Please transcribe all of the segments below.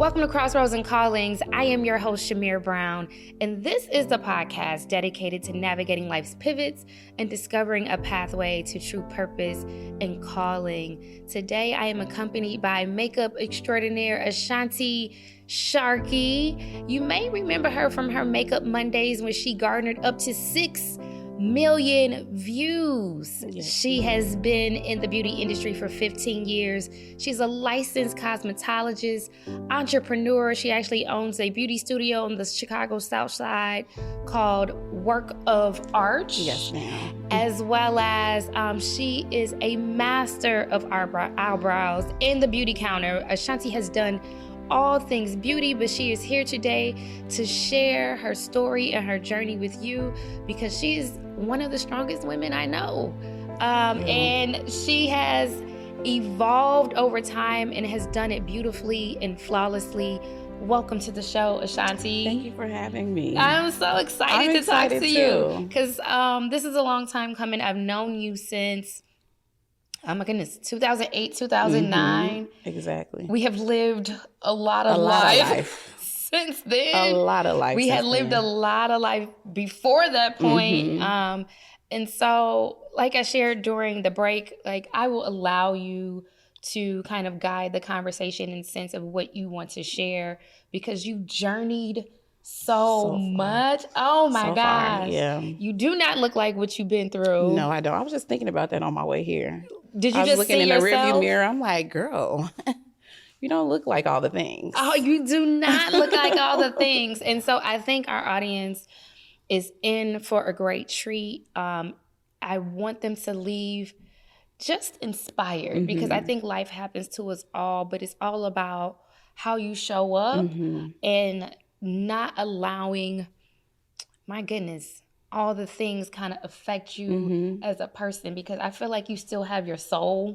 Welcome to Crossroads and Callings. I am your host, Chimere Brown, and this is the podcast dedicated to navigating life's pivots and discovering a pathway to true purpose and calling. Today, I am accompanied by makeup extraordinaire Ashonti Sharkey. You may remember her from her Makeup Mondays when she garnered up to 6 million views. Yes. She has been in the beauty industry for 15 years. She's a licensed cosmetologist, entrepreneur. She actually owns a beauty studio on the Chicago South Side called Work of Art. Yes, ma'am. As well as she is a master of eyebrows in the beauty counter. Ashonti has done all things beauty, but she is here today to share her story and her journey with you because she is one of the strongest women I know. And she has evolved over time and has done it beautifully and flawlessly. Welcome to the show, Ashonti. Thank you for having me. I'm so excited to talk to you because this is a long time coming. I've known you since, oh my goodness, 2008, 2009. Exactly. We have lived a lot of life since then. A lot of life. We had lived a lot of life before that point. And so, like I shared during the break, like I will allow you to kind of guide the conversation in sense of what you want to share because you journeyed so much. Oh my gosh. Yeah. You do not look like what you've been through. No, I don't. I was just thinking about that on my way here. Did you I was just looking see in yourself? the rearview mirror. I'm like, girl, you don't look like all the things. Oh, you do not look like all the things. And so I think our audience is in for a great treat. I want them to leave just inspired because I think life happens to us all, but it's all about how you show up and not allowing, my goodness, all the things kind of affect you as a person because I feel like you still have your soul.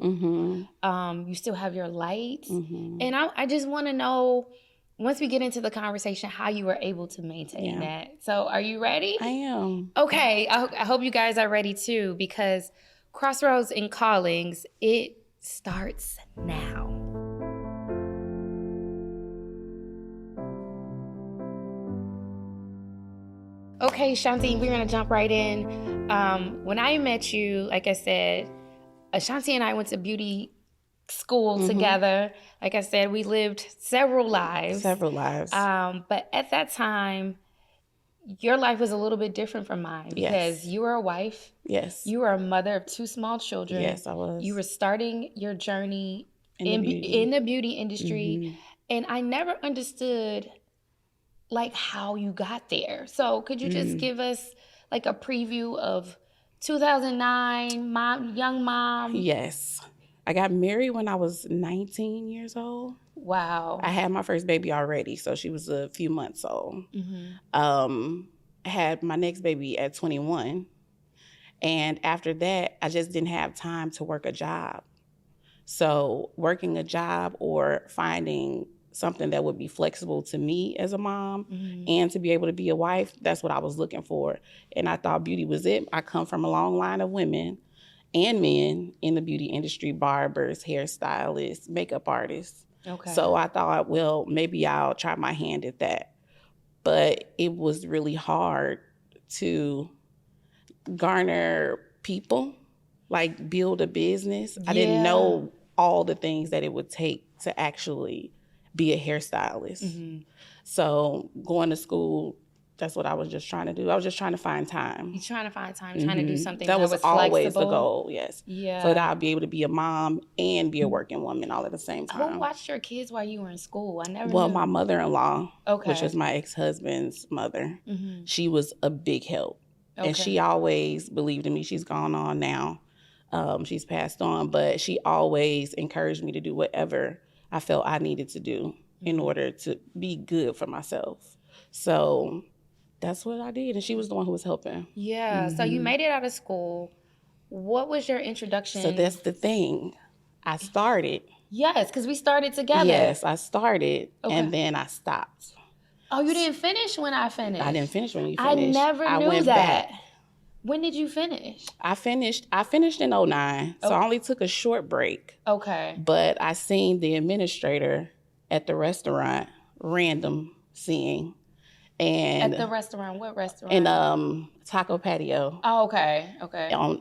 You still have your light. And I just want to know, once we get into the conversation, how you were able to maintain that. So are you ready? I am. Okay. I hope you guys are ready too because Crossroads and Callings, it starts now. Okay, Shanti, we're going to jump right in. When I met you, like I said, Ashanti and I went to beauty school together. Like I said, we lived several lives. But at that time, your life was a little bit different from mine because you were a wife. Yes. You were a mother of 2 small children. Yes, I was. You were starting your journey in the beauty industry. And I never understood like how you got there. So could you just give us like a preview of 2009, young mom? Yes. I got married when I was 19 years old. Wow. I had my first baby already, so she was a few months old. I had my next baby at 21. And after that, I just didn't have time to work a job. So working a job or finding something that would be flexible to me as a mom and to be able to be a wife, that's what I was looking for. And I thought beauty was it. I come from a long line of women and men in the beauty industry, barbers, hairstylists, makeup artists. Okay. So I thought, well, maybe I'll try my hand at that. But it was really hard to garner people, like build a business. I didn't know all the things that it would take to actually be a hairstylist. So going to school, that's what I was just trying to do. I was just trying to find time. You're trying to find time, trying to do something that was always flexible. the goal, yes. Yeah. So that I'll be able to be a mom and be a working woman all at the same time. Who watched your kids while you were in school? I never Well, knew. my mother-in-law, Okay. which was my ex-husband's mother, she was a big help. Okay. And she always believed in me. She's gone on now. She's passed on, but she always encouraged me to do whatever I felt I needed to do in order to be good for myself. So that's what I did, and she was the one who was helping. Yeah, so you made it out of school. What was your introduction? So that's the thing. I started. Yes, because we started together. Yes, I started, and then I stopped. Oh, you didn't finish when I finished? I didn't finish when you finished. I never knew went that. Back. When did you finish? I finished in 2009, so I only took a short break. Okay. But I seen the administrator at the restaurant random seeing. And at the restaurant, what restaurant? In Taco Patio. Oh, okay.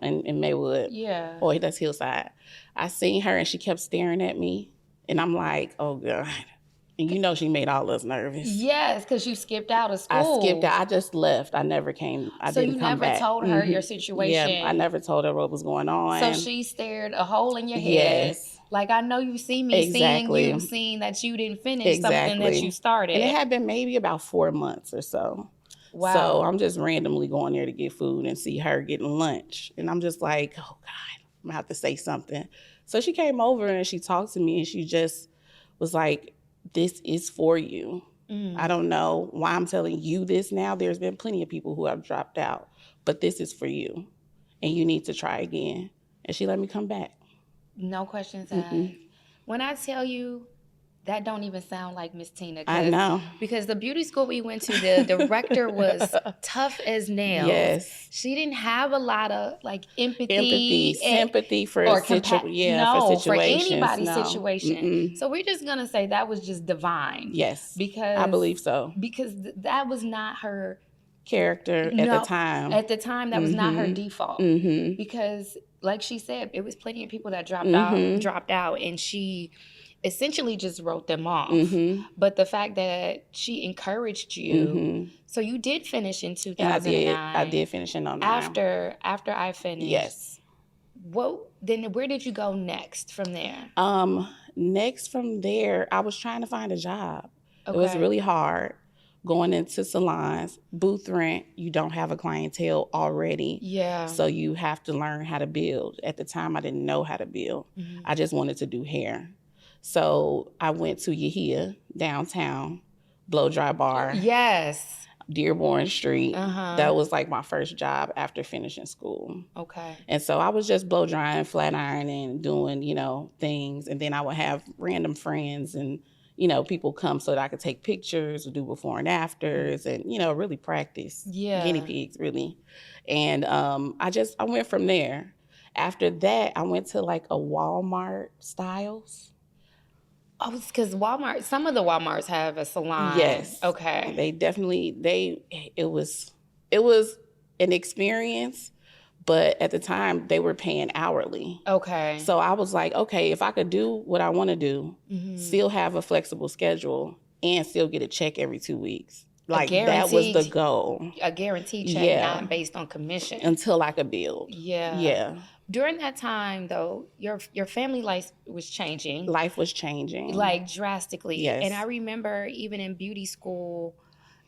In Maywood. Yeah. Or that's Hillside. I seen her and she kept staring at me. And I'm like, oh, God. And you know she made all us nervous. Yes, because you skipped out of school. I skipped out. I just left. I never came. I didn't come back. So you never told her your situation? Yeah, I never told her what was going on. So she stared a hole in your head. Yes. Like, I know you see me seeing that you didn't finish something that you started. And it had been maybe about 4 months or so. Wow. So I'm just randomly going there to get food and see her getting lunch. And I'm just like, oh, God, I'm going to have to say something. So she came over and she talked to me and she just was like, this is for you. I don't know why I'm telling you this now. There's been plenty of people who have dropped out, but this is for you. And you need to try again. And she let me come back. No questions asked. When I tell you, that don't even sound like Miss Tina. I know. Because the beauty school we went to, the director was tough as nails. Yes. She didn't have a lot of empathy, sympathy for situations. For anybody's situation. So we're just gonna say that was just divine. Yes. Because I believe so. Because that was not her character at the time. At the time, that was not her default. Because, like she said, it was plenty of people that dropped out, and she essentially just wrote them off. But the fact that she encouraged you, so you did finish in 2009. I did finish in 2009. After I finished. Yes. Then where did you go next from there? Next from there, I was trying to find a job. Okay. It was really hard going into salons, booth rent. You don't have a clientele already. Yeah. So you have to learn how to build. At the time, I didn't know how to build. I just wanted to do hair. So I went to Yahia downtown, blow dry bar. Yes. Dearborn Street. That was like my first job after finishing school. Okay. And so I was just blow drying, flat ironing, doing, things. And then I would have random friends and, people come so that I could take pictures or do before and afters and, really practice. Yeah. Guinea pigs, really. And I went from there. After that, I went to like a Walmart Styles. Oh, it's because some of the Walmarts have a salon. Yes. Okay. They definitely, it was an experience, but at the time they were paying hourly. Okay. So I was like, okay, if I could do what I want to do, still have a flexible schedule and still get a check every 2 weeks. Like that was the goal. A guaranteed check, not based on commission. Until I could build. Yeah. Yeah. During that time, though, your family life was changing. Life was changing. Like, drastically. Yes. And I remember even in beauty school,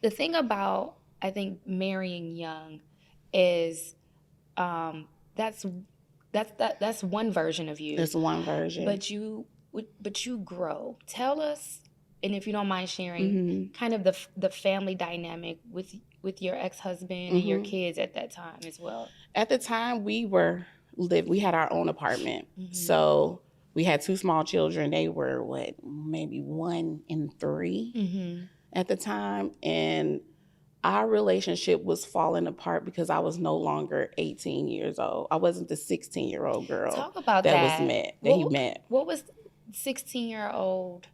the thing about, I think, marrying young is that's one version of you. That's one version. But you grow. Tell us, and if you don't mind sharing, kind of the family dynamic with your ex-husband and your kids at that time as well. At the time, we had our own apartment. So we had 2 small children. They were maybe 1 and 3 at the time. And our relationship was falling apart because I was no longer 18 years old. I wasn't the 16-year-old girl. Talk about that. He met. What was 16-year-old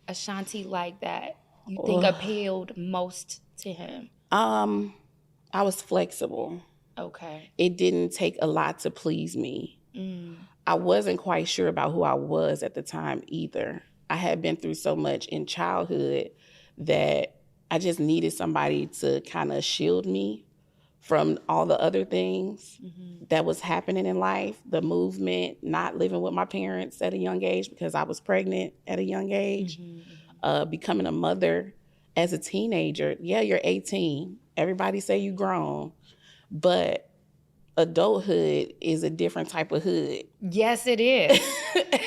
Ashonti like that you think appealed most to him? I was flexible. Okay. It didn't take a lot to please me. I wasn't quite sure about who I was at the time either. I had been through so much in childhood that I just needed somebody to kind of shield me from all the other things that was happening in life, the movement, not living with my parents at a young age because I was pregnant at a young age, becoming a mother as a teenager. Yeah, you're 18. Everybody say you grown. But adulthood is a different type of hood. Yes, it is.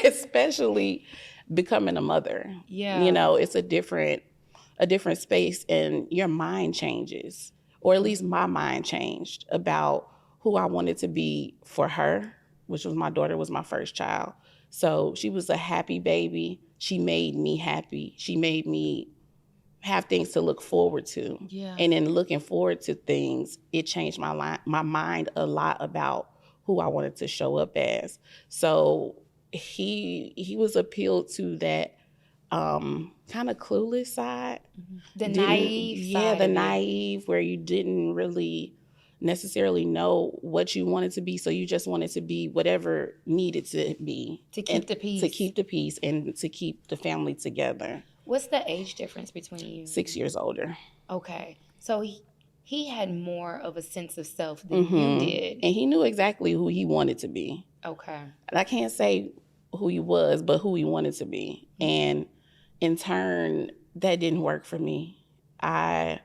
Especially becoming a mother. Yeah. It's a different space and your mind changes. Or at least my mind changed about who I wanted to be for her, which was my daughter, was my first child. So she was a happy baby. She made me happy. She made me have things to look forward to. Yeah. And in looking forward to things, it changed my mind a lot about who I wanted to show up as. So he was appealed to that kind of clueless side. The naive side. Yeah, the naive, where you didn't really necessarily know what you wanted to be, so you just wanted to be whatever needed to be. To keep the peace. To keep the peace and to keep the family together. What's the age difference between you? 6 years older. Okay. So he had more of a sense of self than you did. And he knew exactly who he wanted to be. Okay. And I can't say who he was, but who he wanted to be. And in turn, that didn't work for me. My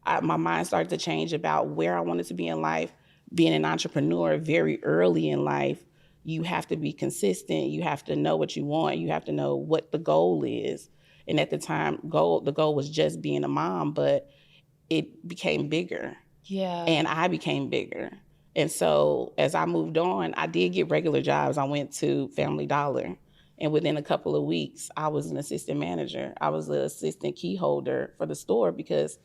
mind started to change about where I wanted to be in life. Being an entrepreneur very early in life, you have to be consistent. You have to know what you want. You have to know what the goal is. And at the time, the goal was just being a mom, but it became bigger. Yeah. And I became bigger. And so as I moved on, I did get regular jobs. I went to Family Dollar. And within a couple of weeks, I was an assistant manager. I was the assistant key holder for the store because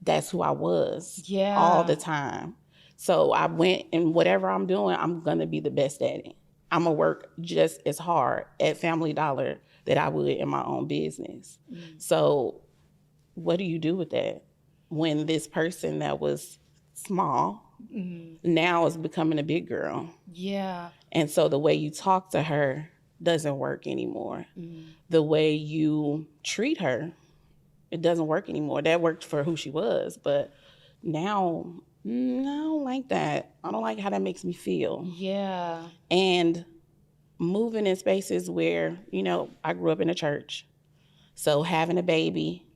that's who I was all the time. So I went, and whatever I'm doing, I'm going to be the best at it. I'm going to work just as hard at Family Dollar that I would in my own business. So what do you do with that when this person that was small now is becoming a big girl? Yeah. And so the way you talk to her doesn't work anymore. The way you treat her, it doesn't work anymore. That worked for who she was, but now I don't like that. I don't like how that makes me feel. Yeah. And moving in spaces where, I grew up in a church. So having a baby,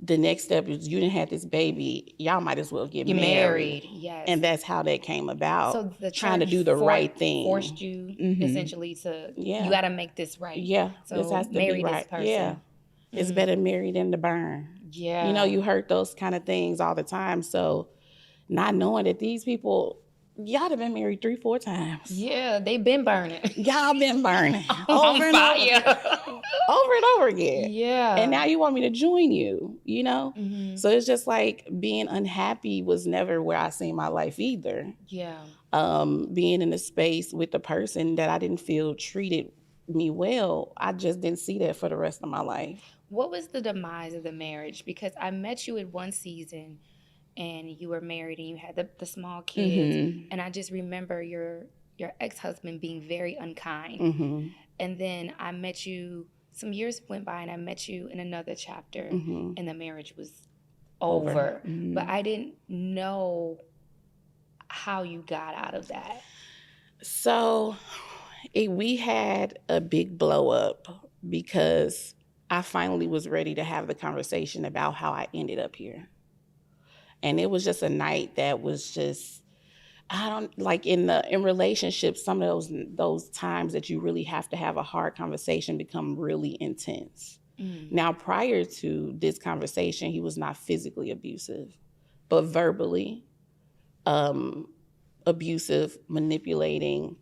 the next step is you didn't have this baby, y'all might as well get married. Yes. And that's how that came about. So the trying to do the right thing. Forced you essentially to, you got to make this right. Yeah. So this has to marry be right. this person. Yeah. It's better married than to burn. Yeah. You heard those kind of things all the time. So not knowing that these people, y'all have been married 3-4 times. Yeah, they've been burning. Y'all been burning. over and over again. Yeah. And now you want me to join you, So it's just like being unhappy was never where I seen my life either. Yeah. Being in a space with a person that I didn't feel treated me well, I just didn't see that for the rest of my life. What was the demise of the marriage? Because I met you in one season and you were married and you had the small kids. And I just remember your ex-husband being very unkind. And then I met you, some years went by and I met you in another chapter and the marriage was over. But I didn't know how you got out of that. So we had a big blow up because I finally was ready to have the conversation about how I ended up here. And it was just a night that was just, in relationships, some of those times that you really have to have a hard conversation become really intense. Now, prior to this conversation, he was not physically abusive, but verbally abusive, manipulating,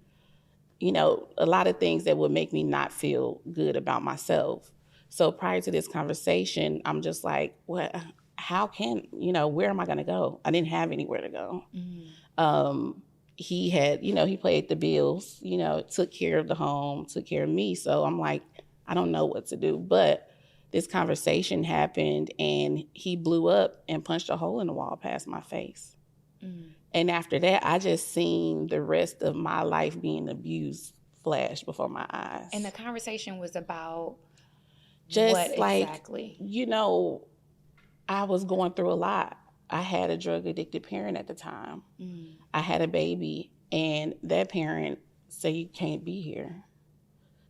a lot of things that would make me not feel good about myself. So prior to this conversation, I'm just like, what? How can, where am I going to go? I didn't have anywhere to go. He had, he paid the bills, took care of the home, took care of me. So I'm like, I don't know what to do. But this conversation happened and he blew up and punched a hole in the wall past my face. And after that, I just seen the rest of my life being abused flash before my eyes. And the conversation was about just what exactly? I was going through a lot. I had a drug addicted parent at the time. I had a baby and that parent said, you can't be here.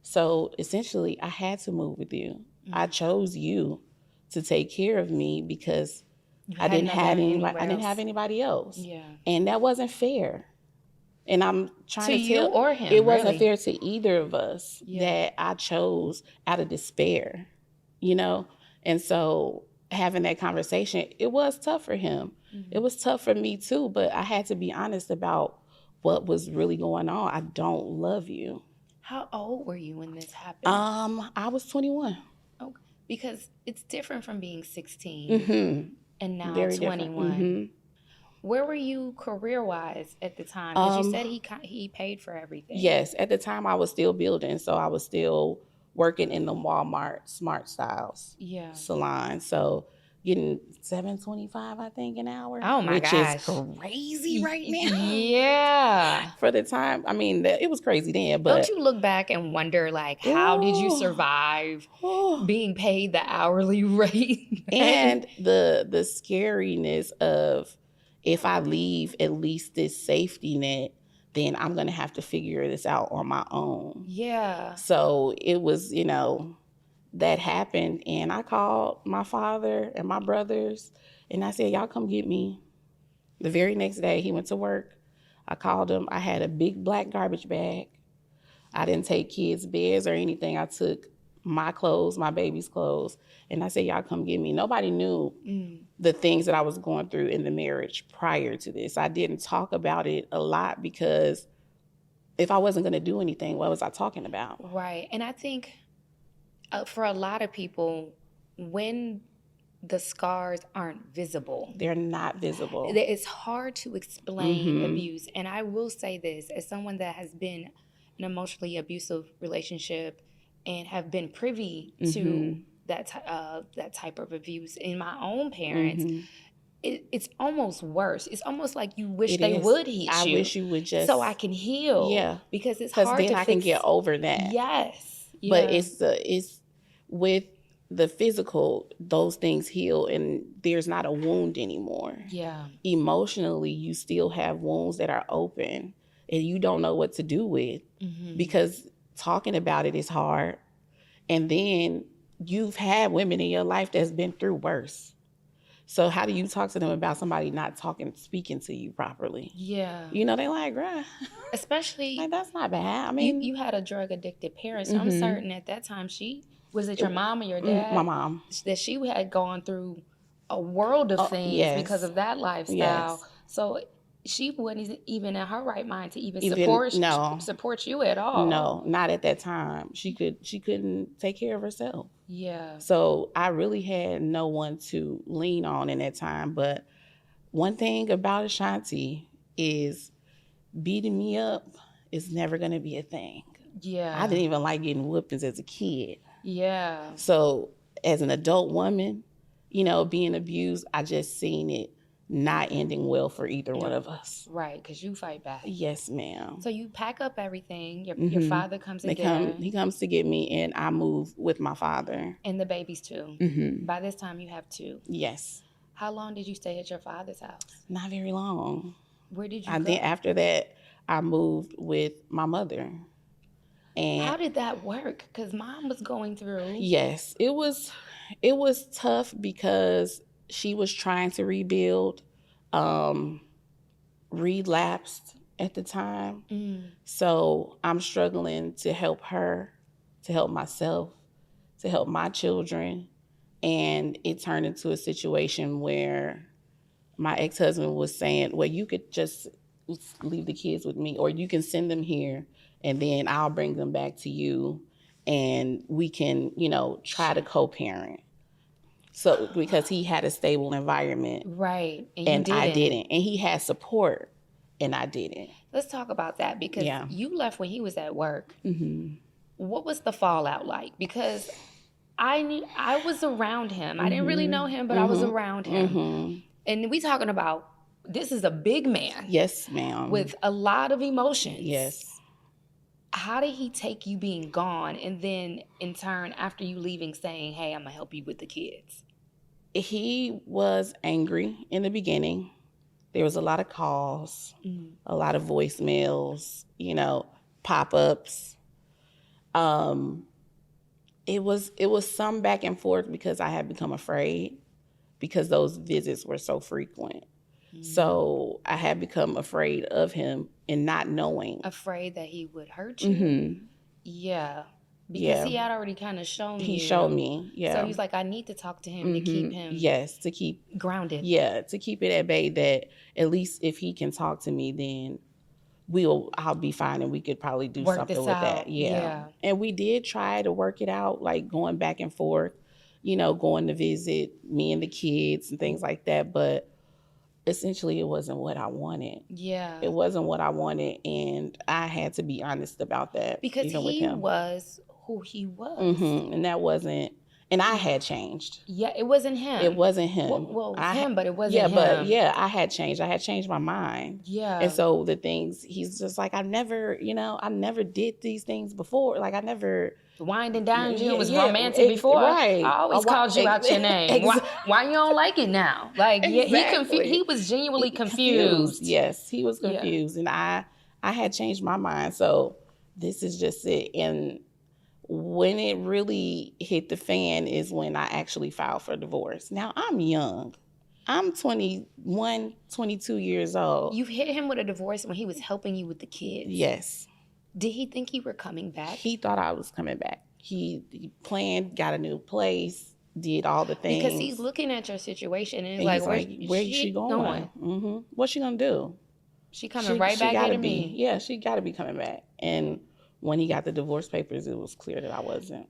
So essentially I had to move with you. I chose you to take care of me because I didn't have anybody else. Yeah. And that wasn't fair. And I'm trying to you tell or him. It wasn't fair to either of us that I chose out of despair, And so having that conversation, it was tough for him. It was tough for me too, but I had to be honest about what was really going on. I don't love you. How old were you when this happened? I was 21. Okay. Because it's different from being 16 and now Very 21. Where were you career-wise at the time? Because you said he paid for everything. Yes. At the time, I was still building. So I was still working in the Walmart Smart Styles salon. So getting $7.25, I think, an hour. Oh my gosh. Which is crazy right now. Yeah. For the time. I mean, it was crazy then. But don't you look back and wonder, like, how did you survive being paid the hourly rate? And the scariness of, if I leave at least this safety net, then I'm going to have to figure this out on my own. Yeah. So it was, that happened. And I called my father and my brothers and I said, y'all come get me. The very next day he went to work. I called him. I had a big black garbage bag. I didn't take kids' beds or anything. I took my clothes, my baby's clothes, and I said, y'all come get me. Nobody knew the things that I was going through in the marriage prior to this. I didn't talk about it a lot because if I wasn't going to do anything, what was I talking about? Right. And I think for a lot of people, when the scars aren't visible, they're not visible. It's hard to explain abuse. And I will say this, as someone that has been an emotionally abusive relationship and have been privy to that type of abuse in my own parents, it's almost worse. It's almost like you wish they would hit you. I wish you would just, so I can heal. Yeah, because it's hard to fix. Because then I can get over that. Yes, but it's with the physical, those things heal and there's not a wound anymore. Yeah, emotionally, you still have wounds that are open and you don't know what to do with because talking about it is hard. And then you've had women in your life that's been through worse. So how do you talk to them about somebody not speaking to you properly? Yeah. They like, bruh. Especially. Like, that's not bad. I mean. You had a drug addicted parent, so I'm certain at that time was it your mom or your dad? My mom. That she had gone through a world of things because of that lifestyle. Yes. So she wasn't even in her right mind to even support you at all. No, not at that time. She couldn't take care of herself. Yeah. So I really had no one to lean on in that time. But one thing about Ashonti is beating me up is never going to be a thing. Yeah. I didn't even like getting whoopings as a kid. Yeah. So as an adult woman, being abused, I just seen it not ending well for either one of us. Right, because you fight back. Yes, ma'am. So you pack up everything. Your father comes and He comes to get me, and I move with my father. And the babies, too. By this time, you have 2. Yes. How long did you stay at your father's house? Not very long. Where did you go? Then after that, I moved with my mother. And how did that work? Because mom was going through. Yes, it was tough because she was trying to rebuild, relapsed at the time. So I'm struggling to help her, to help myself, to help my children. And it turned into a situation where my ex-husband was saying, well, you could just leave the kids with me, or you can send them here and then I'll bring them back to you and we can, try to co-parent. So because he had a stable environment. Right. And I didn't. And he had support and I didn't. Let's talk about that because you left when he was at work. What was the fallout like? Because I was around him. I didn't really know him, but I was around him. And we talking about, this is a big man. Yes, ma'am. With a lot of emotions. Yes. How did he take you being gone and then in turn after you leaving saying, hey, I'm going to help you with the kids? He was angry in the beginning. There was a lot of calls, a lot of voicemails, pop-ups. It was some back and forth because I had become afraid because those visits were so frequent. So I had become afraid of him and not knowing. Afraid that he would hurt you? Yeah. Because he had already kind of shown you. He showed me, So he's like, I need to talk to him to keep him to keep grounded. Yeah, to keep it at bay that at least if he can talk to me, then I'll be fine and we could probably do something with that. Yeah. And we did try to work it out, like going back and forth, going to visit me and the kids and things like that. But essentially, it wasn't what I wanted. Yeah. It wasn't what I wanted. And I had to be honest about that. Because he was who he was. Mm-hmm. And that wasn't, and I had changed. Yeah, it wasn't him. It wasn't him. Well, it was him, but it wasn't him. But I had changed. I had changed my mind. Yeah. And so the things, he's just like, I never did these things before. Like, I never... Winding down you was romantic before. Right. I always called you out your name. Why you don't like it now? Like, exactly. he was genuinely confused. Yes, he was confused. And I had changed my mind. So this is just it. And when it really hit the fan is when I actually filed for divorce. Now, I'm young. I'm 21, 22 years old. You hit him with a divorce when he was helping you with the kids. Yes. Did he think you were coming back? He thought I was coming back. He planned, got a new place, did all the things. Because he's looking at your situation and he's like, where's she going? Mm-hmm. What's she going to do? She coming right back into me. Yeah, she got to be coming back. And when he got the divorce papers, it was clear that I wasn't.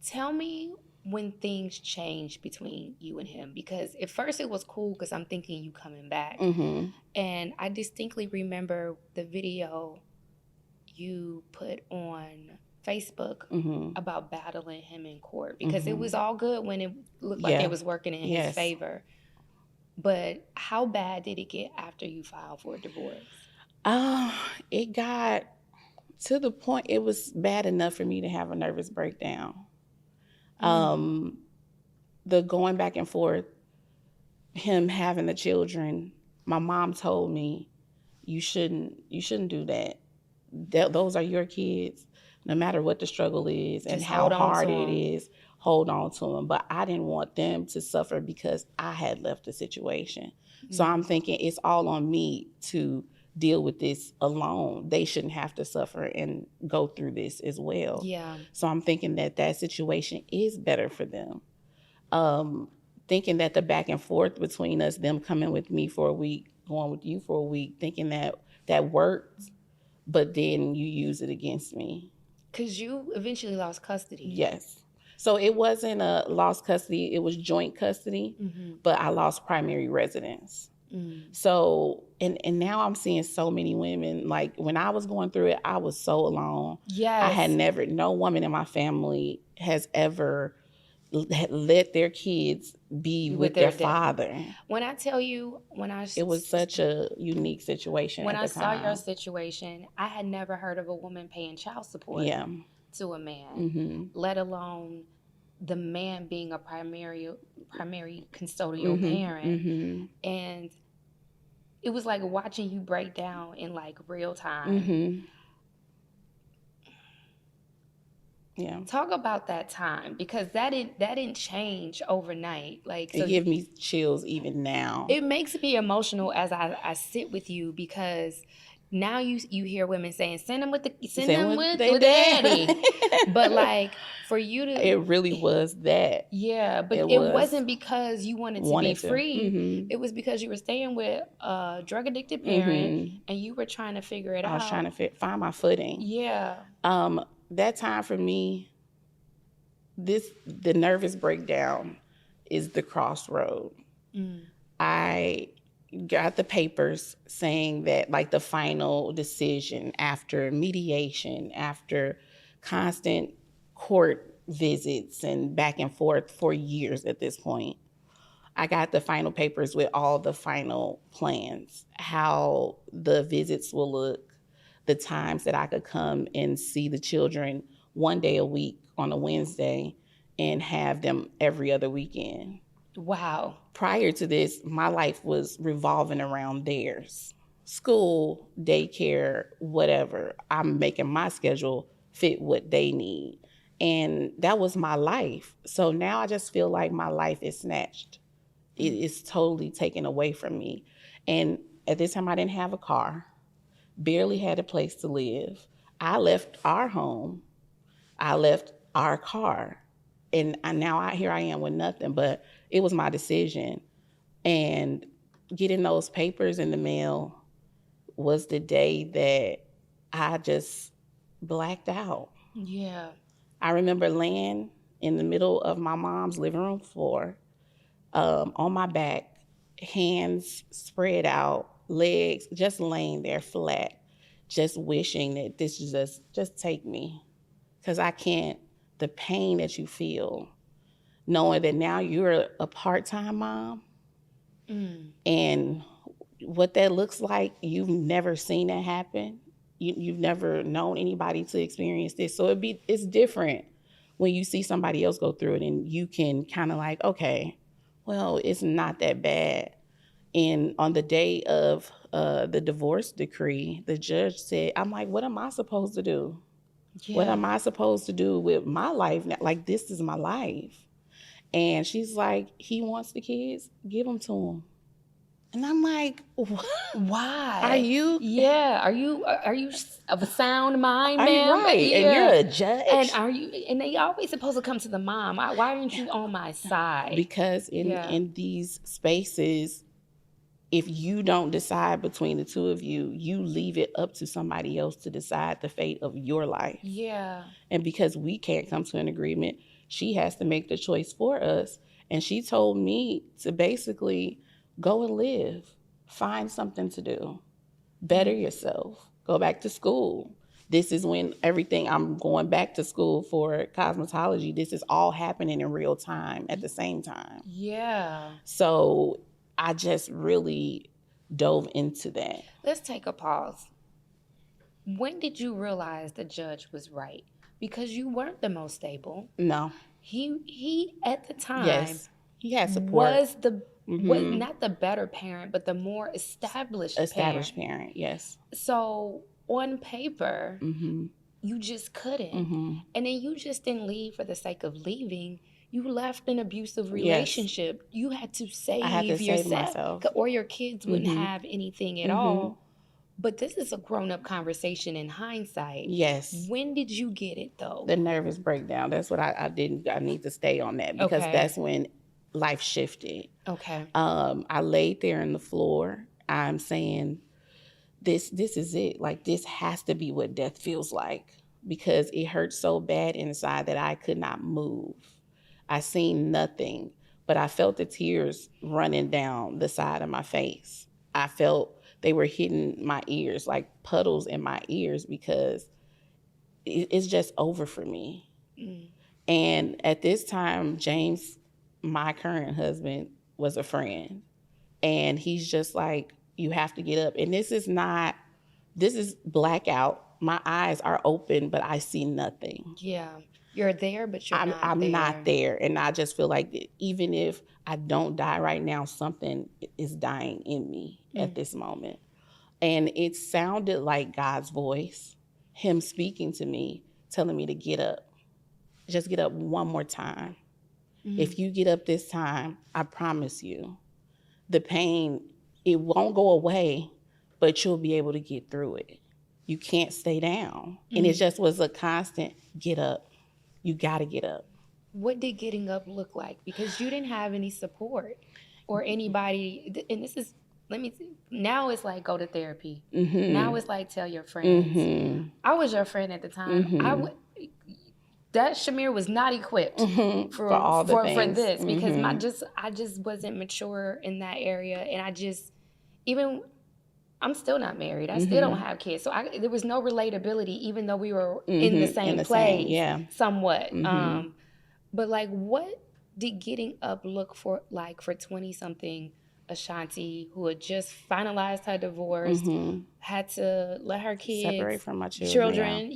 Tell me when things changed between you and him. Because at first it was cool because I'm thinking you coming back. Mm-hmm. And I distinctly remember the video you put on Facebook about battling him in court. Because it was all good when it looked like it was working in his favor. But how bad did it get after you filed for a divorce? It got... to the point, it was bad enough for me to have a nervous breakdown. The going back and forth, him having the children, my mom told me, you shouldn't do that. Those are your kids. No matter what the struggle is and how hard it is, hold on to them. But I didn't want them to suffer because I had left the situation. So I'm thinking it's all on me to deal with this alone. They shouldn't have to suffer and go through this as well. Yeah. So I'm thinking that situation is better for them. Thinking that the back and forth between us, them coming with me for a week, going with you for a week, thinking that worked, but then you use it against me. Because you eventually lost custody. Yes. So it wasn't a lost custody, it was joint custody, but I lost primary residence. So, and now I'm seeing so many women, like when I was going through it, I was so alone. Yes. I had no woman in my family has ever let their kids be with their father. When I tell you, it was such a unique situation. When I saw your situation, I had never heard of a woman paying child support to a man, let alone the man being a primary custodial parent. And it was like watching you break down in like real time. Yeah. Talk about that time, because that didn't change overnight. Like, so it gives me chills even now. It makes me emotional as I sit with you, because now you hear women saying, send them with daddy. But like, for you to... It really was that. Yeah, but it wasn't because you wanted to be free. It was because you were staying with a drug-addicted parent and you were trying to figure it out. I was trying to find my footing. Yeah. That time for me, the nervous breakdown is the crossroad. I got the papers saying that, like, the final decision after mediation, after constant court visits and back and forth for years at this point. I got the final papers with all the final plans, how the visits will look, the times that I could come and see the children one day a week on a Wednesday and have them every other weekend. Wow. Prior to this, my life was revolving around theirs. School, daycare, whatever. I'm making my schedule fit what they need. And that was my life. So now I just feel like my life is snatched. It is totally taken away from me. And at this time, I didn't have a car, barely had a place to live. I left our home. I left our car. And now here I am with nothing, but it was my decision. And getting those papers in the mail was the day that I just blacked out. Yeah. I remember laying in the middle of my mom's living room floor, on my back, hands spread out, legs just laying there flat, just wishing that this just take me. because I can't, the pain that you feel, knowing that now you're a part-time mom, and what that looks like, you've never seen that happen. You've never known anybody to experience this. So it's different when you see somebody else go through it, and you can kind of like, okay, well, it's not that bad. And on the day of the divorce decree, the judge said, I'm like, what am I supposed to do? Yeah. What am I supposed to do with my life now? Like, this is my life. And she's like, he wants the kids, give them to him. And I'm like, what? Why? Are you? Yeah. Are you of a sound mind, ma'am? Right. Yeah. And you're a judge. And are you? And they always supposed to come to the mom. Why aren't you on my side? Because in these spaces, if you don't decide between the two of you, you leave it up to somebody else to decide the fate of your life. Yeah. And because we can't come to an agreement, she has to make the choice for us. And she told me to basically go and live, find something to do, better yourself, go back to school. This is when I'm going back to school for cosmetology. This is all happening in real time at the same time. Yeah. So I just really dove into that. Let's take a pause. When did you realize the judge was right? Because you weren't the most stable. No. He at the time, yes, he had support. Was not the better parent, but the more established parent. Yes. So on paper, you just couldn't, and then you just didn't leave for the sake of leaving. You left an abusive relationship. Yes. You had to save yourself, or your kids wouldn't have anything at all. But this is a grown-up conversation in hindsight. Yes. When did you get it, though? The nervous breakdown. That's what I need to stay on that, because that's when life shifted. Okay. I laid there on the floor. I'm saying, this is it. Like, this has to be what death feels like, because it hurt so bad inside that I could not move. I seen nothing, but I felt the tears running down the side of my face. I felt they were hitting my ears, like puddles in my ears, because it's just over for me. And at this time, James, my current husband, was a friend. And he's just like, you have to get up. And this is blackout. My eyes are open, but I see nothing. Yeah. You're there, but I'm not there. And I just feel like even if I don't die right now, something is dying in me at this moment. And it sounded like God's voice, him speaking to me, telling me to get up. Just get up one more time. If you get up this time, I promise you, the pain, it won't go away, but you'll be able to get through it. You can't stay down. And it just was a constant get up. You got to get up. What did getting up look like? Because you didn't have any support or anybody. And this is, now it's like go to therapy. Now it's like tell your friends. I was your friend at the time. That Chimere was not equipped for this, because I just wasn't mature in that area. And I'm still not married. I still don't have kids. So there was no relatability, even though we were in the same place, somewhat. But like, what did getting up look like for 20-something Ashonti, who had just finalized her divorce, had to let her kids separate from my children?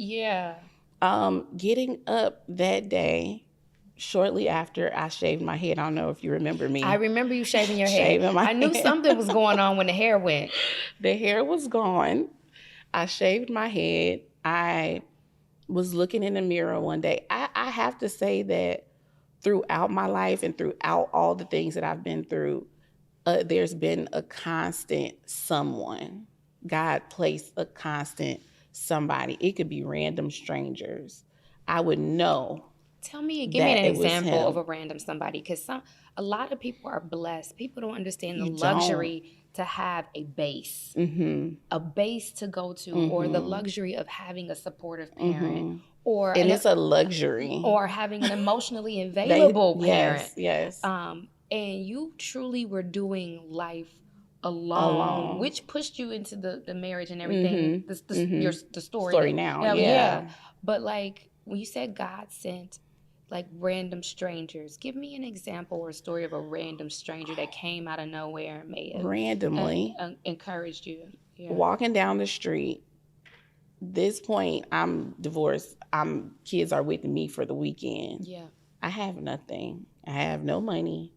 Getting up that day, shortly after I shaved my head. I don't know if you remember me. I remember you shaving your head. I knew something was going on when the hair went. The hair was gone. I shaved my head. I was looking in the mirror one day. I have to say that throughout my life and throughout all the things that I've been through, there's been a constant someone. God placed a constant somebody. It could be random strangers. I would know. Give me an example of a random somebody, because a lot of people are blessed. People don't understand the luxury to have a base, a base to go to, or the luxury of having a supportive parent, it's a luxury, or having an emotionally available parent. Yes. And you truly were doing life alone, which pushed you into the marriage and everything. The story now. Yeah. But like, when you said God sent like random strangers, give me an example or a story of a random stranger that came out of nowhere and may have randomly encouraged you. Yeah. Walking down the street. This point, I'm divorced. Kids are with me for the weekend. Yeah. I have nothing. I have no money.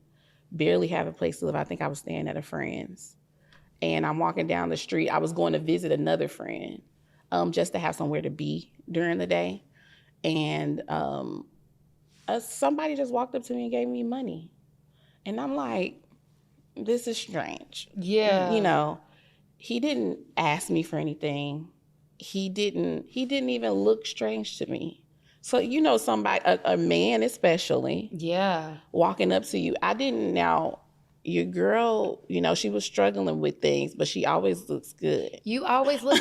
Barely have a place to live. I think I was staying at a friend's. And I'm walking down the street. I was going to visit another friend just to have somewhere to be during the day. And somebody just walked up to me and gave me money. And I'm like, this is strange. Yeah. You know, he didn't ask me for anything. He didn't even look strange to me. So, you know, somebody, a man especially, yeah, walking up to you. I didn't now. Your girl, you know, she was struggling with things, but she always looks good. You always look.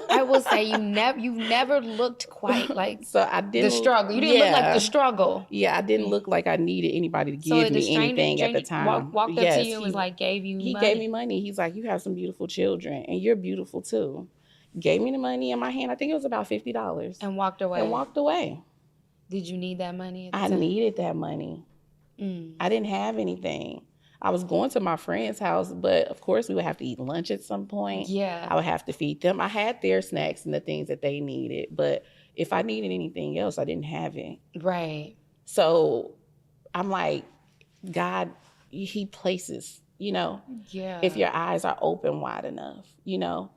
I will say you never looked quite like so I didn't, the struggle. You didn't look like the struggle. Yeah, I didn't look like I needed anybody to give me anything at the time. Walked up to you and was like, gave you money. He gave me money. He's like, you have some beautiful children, and you're beautiful too. Gave me the money in my hand. I think it was about $50. And walked away. Did you need that money at the time? I needed that money. I didn't have anything. I was going to my friend's house, but of course we would have to eat lunch at some point. Yeah. I would have to feed them. I had their snacks and the things that they needed, but if I needed anything else, I didn't have it. Right. So I'm like, God, he places, you know, if your eyes are open wide enough, you know,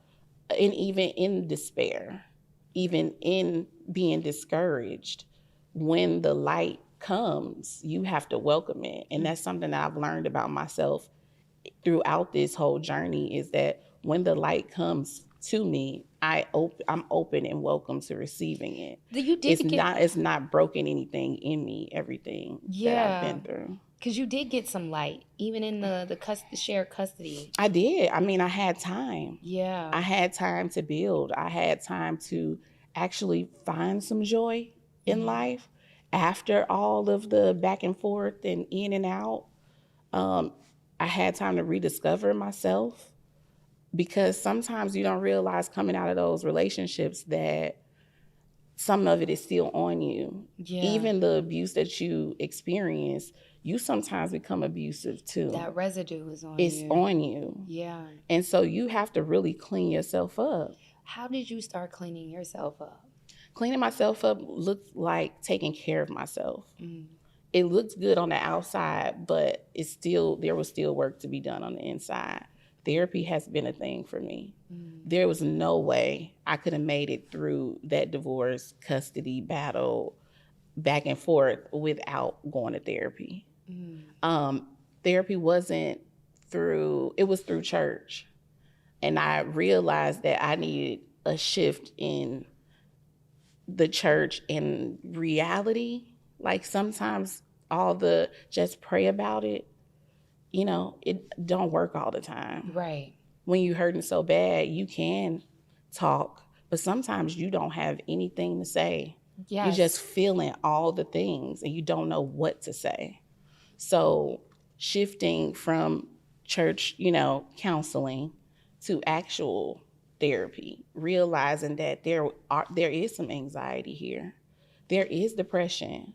and even in despair, even in being discouraged, when the light comes, you have to welcome it. And that's something that I've learned about myself throughout this whole journey, is that when the light comes to me, I'm open and welcome to receiving it. It's not broken anything in me, everything that I've been through. Because you did get some light, even in the shared custody. I did. I mean, I had time. Yeah. I had time to build. I had time to actually find some joy in life. After all of the back and forth and in and out, I had time to rediscover myself, because sometimes you don't realize coming out of those relationships that some of it is still on you. Yeah. Even the abuse that you experience, you sometimes become abusive too. That residue is on you. It's on you. Yeah. And so you have to really clean yourself up. How did you start cleaning yourself up? Cleaning myself up looked like taking care of myself. It looked good on the outside, but there was still work to be done on the inside. Therapy has been a thing for me. There was no way I could have made it through that divorce, custody battle, back and forth without going to therapy. Therapy wasn't through church. And I realized that I needed a shift in the church and reality. Like sometimes just pray about it, you know, it don't work all the time. Right. When you're hurting so bad, you can talk, but sometimes you don't have anything to say. Yes. You're just feeling all the things and you don't know what to say. So shifting from church, you know, counseling to actual therapy, realizing that there is some anxiety here. There is depression.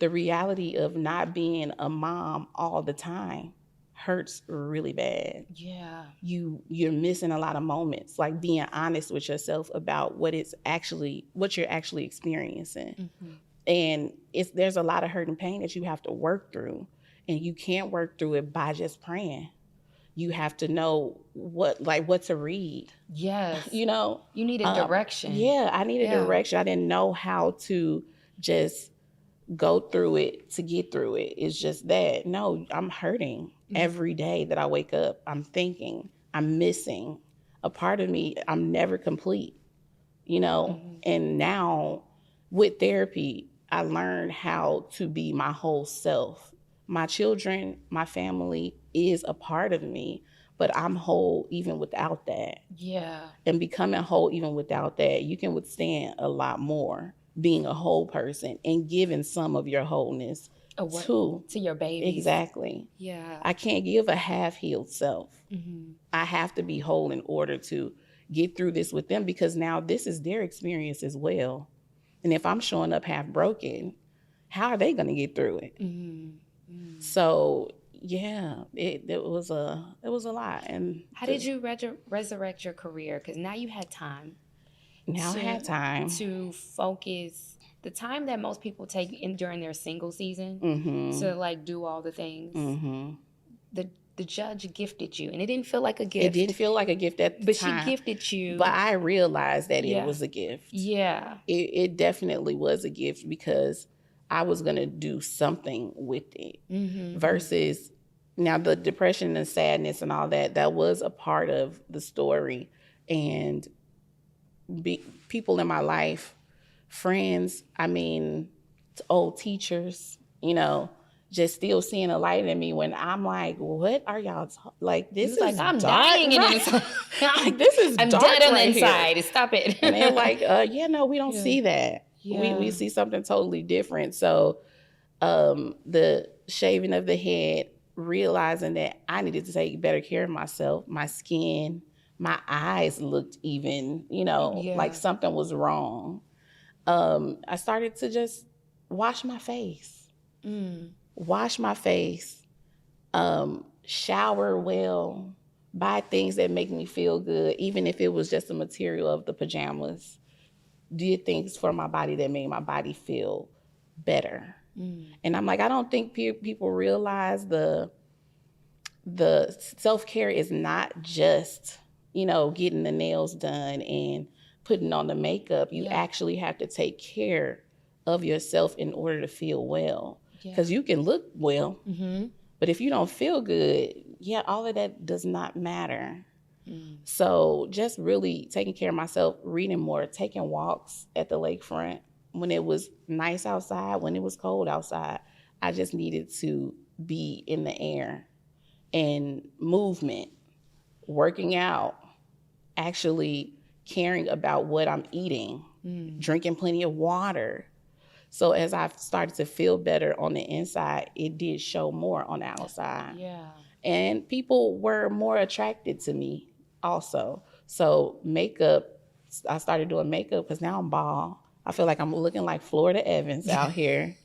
The reality of not being a mom all the time hurts really bad. Yeah. You're missing a lot of moments, like being honest with yourself about what you're actually experiencing. And there's a lot of hurt and pain that you have to work through, and you can't work through it by just praying. You have to know what to read. Yes. You know? You need a direction. Yeah, I needed direction. I didn't know how to just go through it to get through it. It's just that, no, I'm hurting every day that I wake up. I'm thinking, I'm missing a part of me. I'm never complete, you know? And now with therapy, I learned how to be my whole self. My children, my family is a part of me, but I'm whole even without that. Yeah. And becoming whole even without that, you can withstand a lot more being a whole person and giving some of your wholeness to your baby. Exactly. Yeah. I can't give a half-healed self. I have to be whole in order to get through this with them, because now this is their experience as well. And if I'm showing up half broken, how are they going to get through it? Mm-hmm. So yeah, it was a lot. And how did you resurrect your career? Because now you had time. Now I had time to focus. The time that most people take during their single season mm-hmm. to like do all the things. Mm-hmm. The judge gifted you, and it didn't feel like a gift. It didn't feel like a gift at the time. But she gifted you. But I realized that it was a gift. Yeah. It definitely was a gift because I was going to do something with it. Mm-hmm. Versus now the depression and sadness and all that was a part of the story. And people in my life, friends, old teachers, just still seeing a light in me when I'm like, what are y'all like? This is like, I'm dark, dying right? Like, this is I'm dark dead on right the inside. here. Stop it. And they're like, we don't see that. Yeah. We see something totally different. So the shaving of the head, realizing that I needed to take better care of myself, my skin, my eyes looked even, like something was wrong. I started to just wash my face. Wash my face, shower well, buy things that make me feel good, even if it was just the material of the pajamas. Did things for my body that made my body feel better. And I'm like, I don't think people realize the self-care is not just, getting the nails done and putting on the makeup. You actually have to take care of yourself in order to feel well. Because you can look well, but if you don't feel good, all of that does not matter. So just really taking care of myself, reading more, taking walks at the lakefront when it was nice outside, when it was cold outside. I just needed to be in the air and movement, working out, actually caring about what I'm eating, drinking plenty of water. So as I started to feel better on the inside, it did show more on the outside. Yeah. And people were more attracted to me also. So makeup, I started doing makeup because now I'm bald. I feel like I'm looking like Florida Evans out here.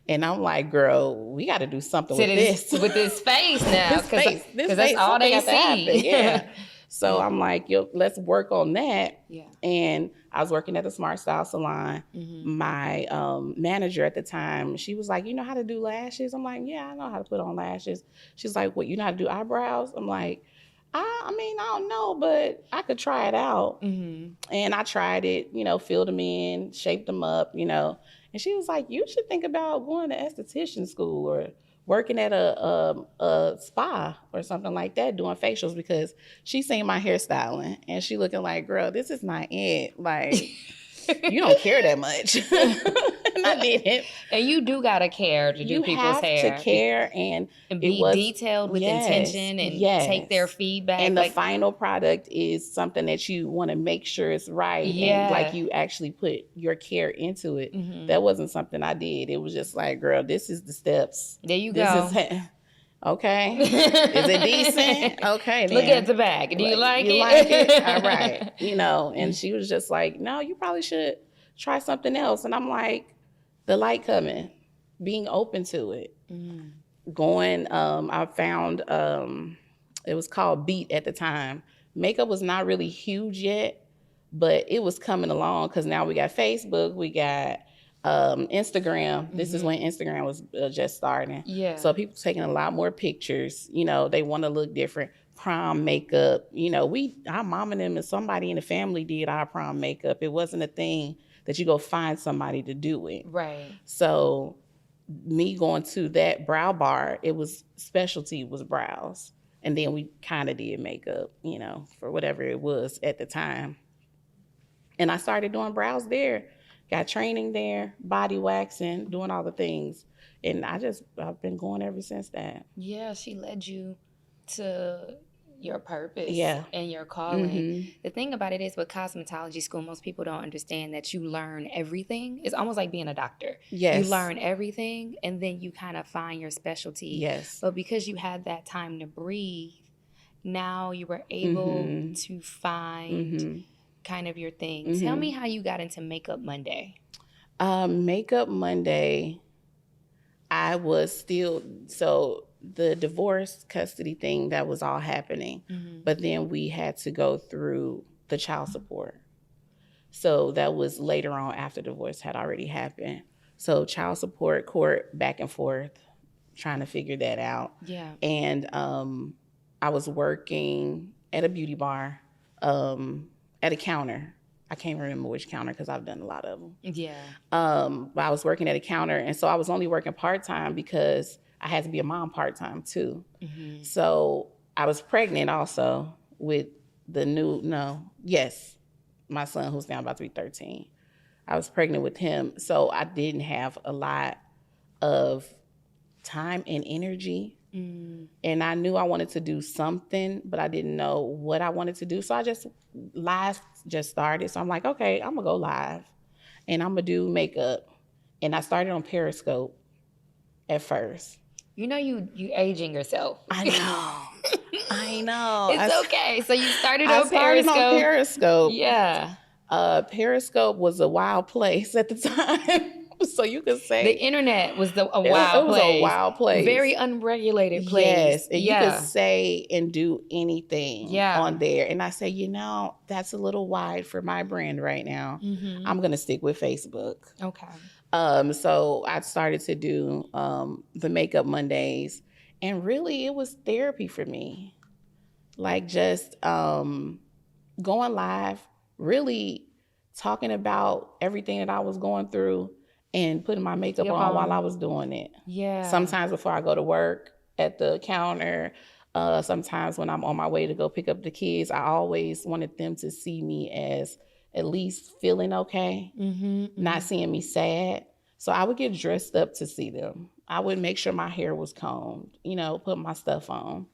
And I'm like, girl, we got to do something with this. With this face now. Because that's all they see. Yeah. So I'm like, let's work on that. Yeah. And I was working at the Smart Style Salon. My manager at the time, she was like, you know how to do lashes? I'm like, yeah, I know how to put on lashes. She's like, what, you know how to do eyebrows? I'm like, I don't know, but I could try it out. And I tried it, filled them in, shaped them up, And she was like, you should think about going to esthetician school or working at a spa or something like that, doing facials, because she seen my hairstyling and she looking like, girl, this is not it. Like, you don't care that much. And I didn't. And you do gotta care to do people's hair. You have to care and be detailed with intention and take their feedback. And the final product is something that you want to make sure it's right. And like you actually put your care into it. That wasn't something I did. It was just like, girl, this is the steps. There you go. Okay. Is it decent? Okay. Then. Look at the back. Do you like it? You like it? All right. And she was just like, no, you probably should try something else. And I'm like, the light coming, being open to it. Going, I found, it was called Beat at the time. Makeup was not really huge yet, but it was coming along because now we got Facebook, we got Instagram. This is when Instagram was just starting. Yeah. So people taking a lot more pictures. They want to look different. Prom makeup. Our mom and them and somebody in the family did our prom makeup. It wasn't a thing that you go find somebody to do it. Right. So me going to that brow bar, it was specialty was brows. And then we kind of did makeup, for whatever it was at the time. And I started doing brows there. Got training there, body waxing, doing all the things. And I've been going ever since that. Yeah, she led you to your purpose and your calling. The thing about it is with cosmetology school, most people don't understand that you learn everything. It's almost like being a doctor. Yes. You learn everything and then you kind of find your specialty. Yes. But because you had that time to breathe, now you were able to find kind of your thing. Tell me how you got into Makeup Monday. Makeup Monday, I was still, so the divorce custody thing, that was all happening. But then we had to go through the child support. So that was later on after divorce had already happened. So child support, court, back and forth, trying to figure that out. Yeah. And I was working at a beauty bar, at a counter. I can't remember which counter because I've done a lot of them. Yeah. But I was working at a counter, and so I was only working part-time because I had to be a mom part-time too. So I was pregnant also with my son, who's now about to be 13. I was pregnant with him, so I didn't have a lot of time and energy. And I knew I wanted to do something, but I didn't know what I wanted to do. So live just started. So I'm like, okay, I'm gonna go live and I'm gonna do makeup. And I started on Periscope at first. You know, you aging yourself. I know. It's okay. So you started on Periscope. Yeah. Periscope was a wild place at the time. So you could say the internet was a wild place. It was a wild place. Very unregulated place. Yes. And you could say and do anything on there. And I say, that's a little wide for my brand right now. I'm going to stick with Facebook. Okay. So I started to do the Makeup Mondays. And really, it was therapy for me. Like just going live, really talking about everything that I was going through and putting my makeup on while I was doing it. Yeah. Sometimes before I go to work at the counter, sometimes when I'm on my way to go pick up the kids, I always wanted them to see me as at least feeling okay, not seeing me sad. So I would get dressed up to see them. I would make sure my hair was combed, put my stuff on.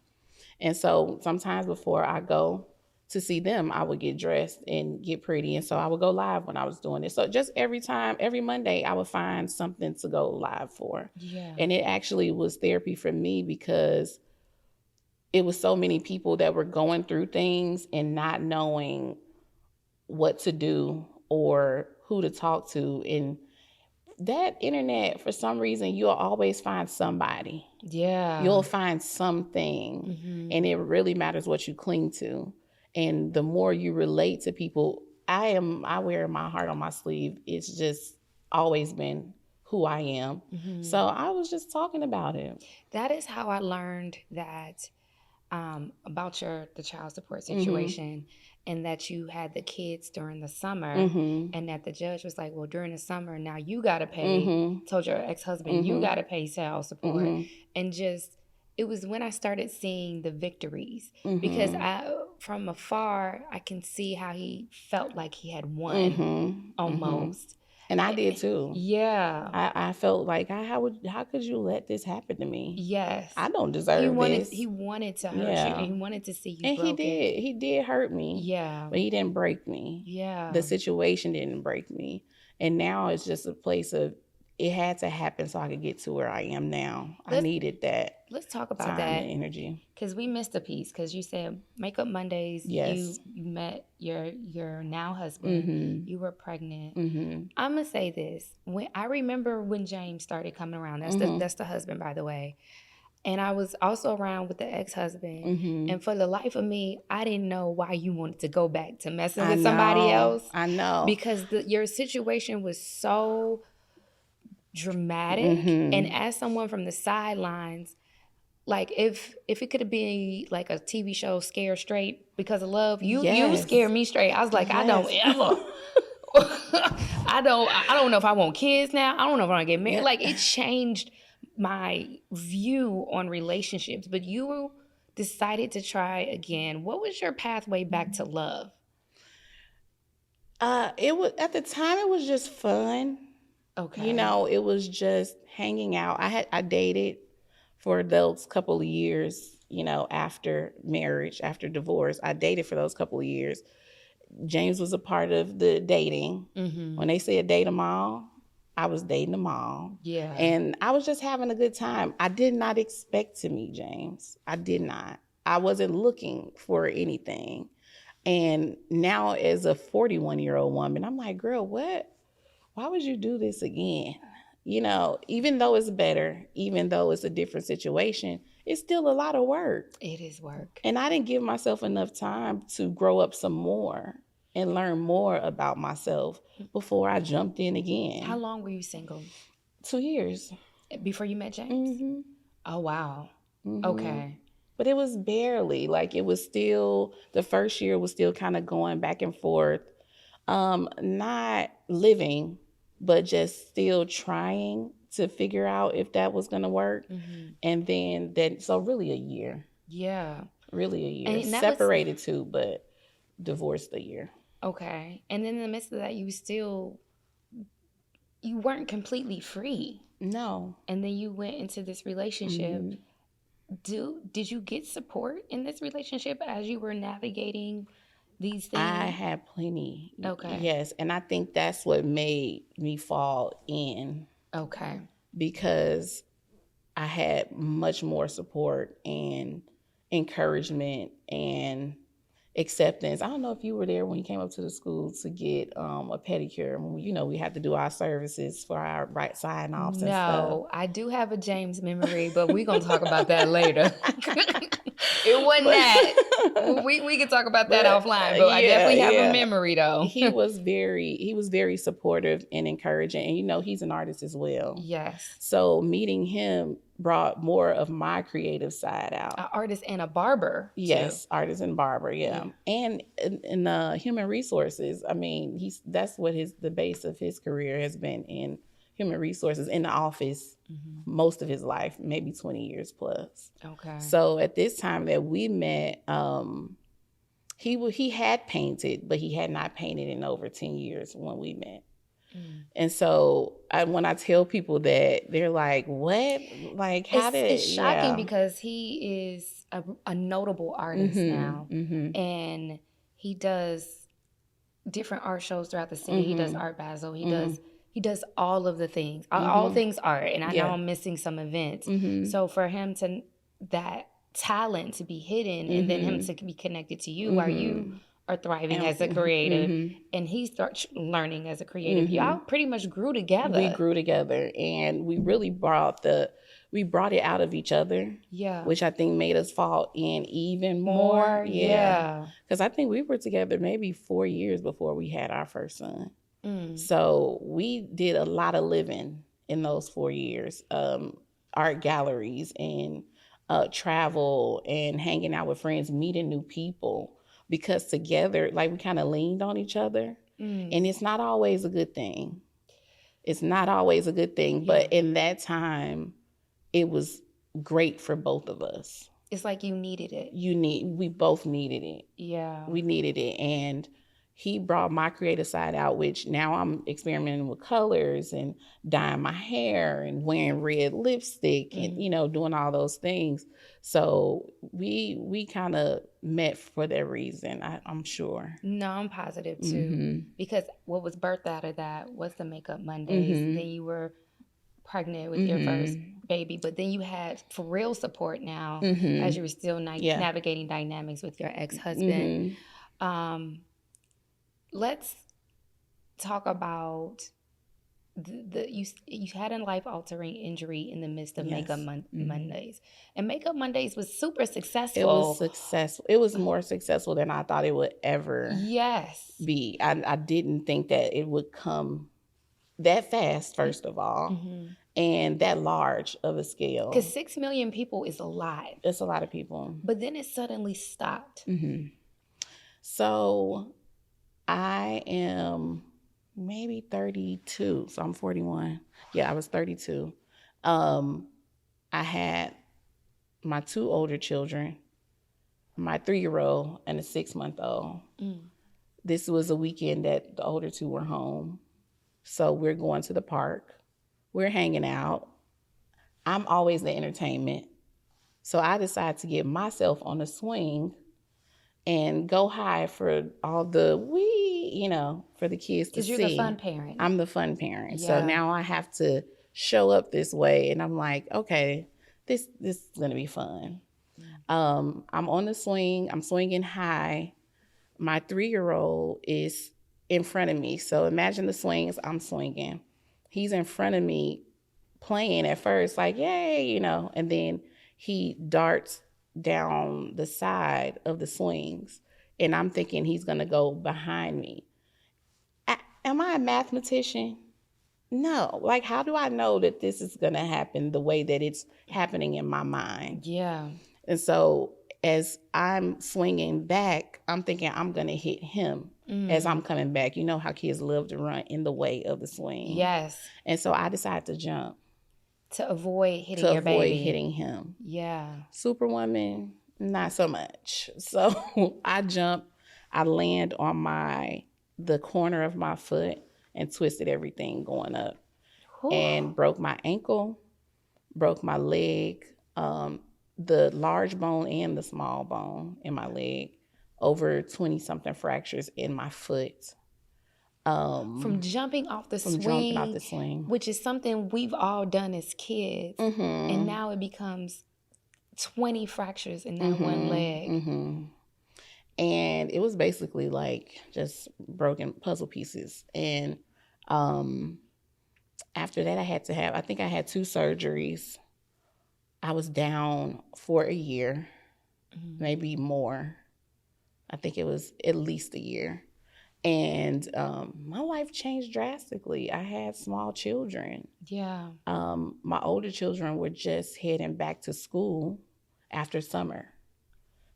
And so sometimes before I go to see them, I would get dressed and get pretty. And so I would go live when I was doing it. So just every Monday, I would find something to go live for. Yeah. And it actually was therapy for me because it was so many people that were going through things and not knowing what to do or who to talk to. And that internet, for some reason, you'll always find somebody. Yeah. You'll find something. And it really matters what you cling to. And the more you relate to people, I wear my heart on my sleeve. It's just always been who I am. So I was just talking about it. That is how I learned that about the child support situation, and that you had the kids during the summer, and that the judge was like, well, during the summer, now you got to pay, told your ex-husband, you got to pay child support. And just, it was when I started seeing the victories, because from afar, I can see how he felt like he had won almost. And I did too. Yeah. I felt like, how could you let this happen to me? Yes. I don't deserve this. He wanted to hurt you, and he wanted to see you and broken. He did hurt me. Yeah. But he didn't break me. Yeah. The situation didn't break me. And now it's just a place of, it had to happen so I could get to where I am now. I needed that. Let's talk about time that. And energy. Because we missed a piece. Because you said Makeup Mondays. Yes. You met your now husband. You were pregnant. I'm gonna say this. I remember when James started coming around. That's the husband, by the way. And I was also around with the ex-husband. And for the life of me, I didn't know why you wanted to go back to messing with somebody else. I know. Because your situation was so dramatic. And as someone from the sidelines, like if it could be like a TV show, Scared Straight Because of Love, you scared me straight. I was like, I don't ever. I don't know if I want kids now. I don't know if I want to get married. Like, it changed my view on relationships. But you decided to try again. What was your pathway back to love? It was, at the time, it was just fun. Okay. It was just hanging out. I dated for those couple of years, after marriage, after divorce. I dated for those couple of years. James was a part of the dating. When they said date them all, I was dating them all. Yeah. And I was just having a good time. I did not expect to meet James. I did not. I wasn't looking for anything. And now as a 41-year-old woman, I'm like, girl, what? why would you do this again? You know, even though it's better, even though it's a different situation, it's still a lot of work. It is work. And I didn't give myself enough time to grow up some more and learn more about myself before I jumped in again. How long were you single? 2 years. Before you met James? Mm-hmm. Oh, wow. Mm-hmm. Okay. But it was barely, like it was still, the first year was still kind of going back and forth. Not living, but just still trying to figure out if that was going to work. Mm-hmm. And then so really a year. Yeah. Really a year. Separated too, but divorced a year. Okay. And then in the midst of that, you weren't completely free. No. And then you went into this relationship. Mm-hmm. Did you get support in this relationship as you were navigating these things? I had plenty. Okay. Yes. And I think that's what made me fall in. Okay. Because I had much more support and encouragement and acceptance. I don't know if you were there when you came up to the school to get a pedicure. You know, we had to do our services for our right sign-offs and stuff. No, I do have a James memory, but we're going to talk about that later. It wasn't that. We can talk about that offline, but I definitely have a memory, though. He was very supportive and encouraging. And, you know, he's an artist as well. Yes. So meeting him brought more of my creative side out. An artist and a barber. Yes, too. Artist and barber, yeah. And in human resources, I mean, that's what the base of his career has been, in human resources, in the office, most of his life, maybe 20 years plus. Okay. So at this time that we met, he had painted, but he had not painted in over 10 years when we met. And so when I tell people that, they're like, what? Like, it's shocking because he is a notable artist now. Mm-hmm. And he does different art shows throughout the city. Mm-hmm. He does Art Basel. He does all of the things, all things art. And I know I'm missing some events. Mm-hmm. So for him that talent to be hidden and then him to be connected to you while you are thriving as a creative, and he starts learning as a creative. Y'all pretty much grew together. We grew together, and we really brought it out of each other. Yeah, which I think made us fall in even more. Yeah, because I think we were together maybe 4 years before we had our first son. So we did a lot of living in those 4 years, art galleries and travel and hanging out with friends, meeting new people. Because together, like, we kind of leaned on each other. And it's not always a good thing. But in that time, it was great for both of us. It's like you needed it. We both needed it. Yeah. We needed it. And he brought my creative side out, which now I'm experimenting with colors and dyeing my hair and wearing red lipstick and, you know, doing all those things. So we kind of met for that reason, I'm sure. No, I'm positive too. Because what was birthed out of that was the Makeup Mondays. Then you were pregnant with your first baby, but then you had for real support now as you were still navigating dynamics with your ex-husband. Let's talk about you had a life-altering injury in the midst of Makeup Mondays. And Makeup Mondays was super successful. It was successful. It was more successful than I thought it would ever be. I didn't think that it would come that fast, first of all, and that large of a scale. Because 6 million people is a lot. It's a lot of people. But then it suddenly stopped. So I am maybe 32. So I'm 41. Yeah, I was 32. I had my 2 older children, my 3-year-old and a 6-month-old. This was a weekend that the older 2 were home. So we're going to the park. We're hanging out. I'm always the entertainment. So I decided to get myself on a swing and go high for all the for the kids to see. Because you're the fun parent. I'm the fun parent. Yeah. So now I have to show up this way. And I'm like, okay, this is going to be fun. I'm on the swing. I'm swinging high. My 3-year-old is in front of me. So imagine the swings, I'm swinging. He's in front of me playing at first, like, yay, you know, and then he darts down the side of the swings, and I'm thinking he's going to go behind me. Am I a mathematician? No. Like, how do I know that this is going to happen the way that it's happening in my mind? Yeah. And so as I'm swinging back, I'm thinking I'm going to hit him as I'm coming back. You know how kids love to run in the way of the swing. Yes. And so I decided to jump. To avoid hitting your baby. To avoid hitting him. Yeah. Superwoman, not so much. So I jump, I land on the corner of my foot and twisted everything going up. Ooh. And broke my ankle, broke my leg, the large bone and the small bone in my leg, over 20-something fractures in my foot. From jumping off the swing, which is something we've all done as kids, and now it becomes 20 fractures in that one leg. And it was basically like just broken puzzle pieces. And after that, I had 2 surgeries. I was down for a year, maybe more. I think it was at least a year. And my life changed drastically. I had small children. Yeah. My older children were just heading back to school after summer.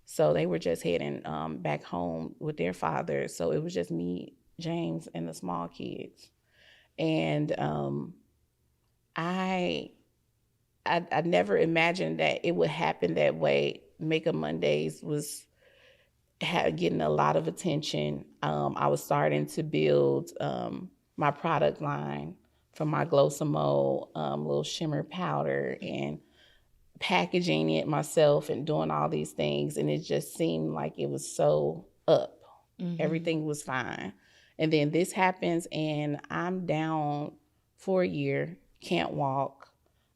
So they were just heading back home with their father. So it was just me, James, and the small kids. And I never imagined that it would happen that way. Makeup Mondays was getting a lot of attention. I was starting to build my product line for my Glossimo little shimmer powder and packaging it myself and doing all these things. And it just seemed like it was so up. Everything was fine. And then this happens and I'm down for a year, can't walk.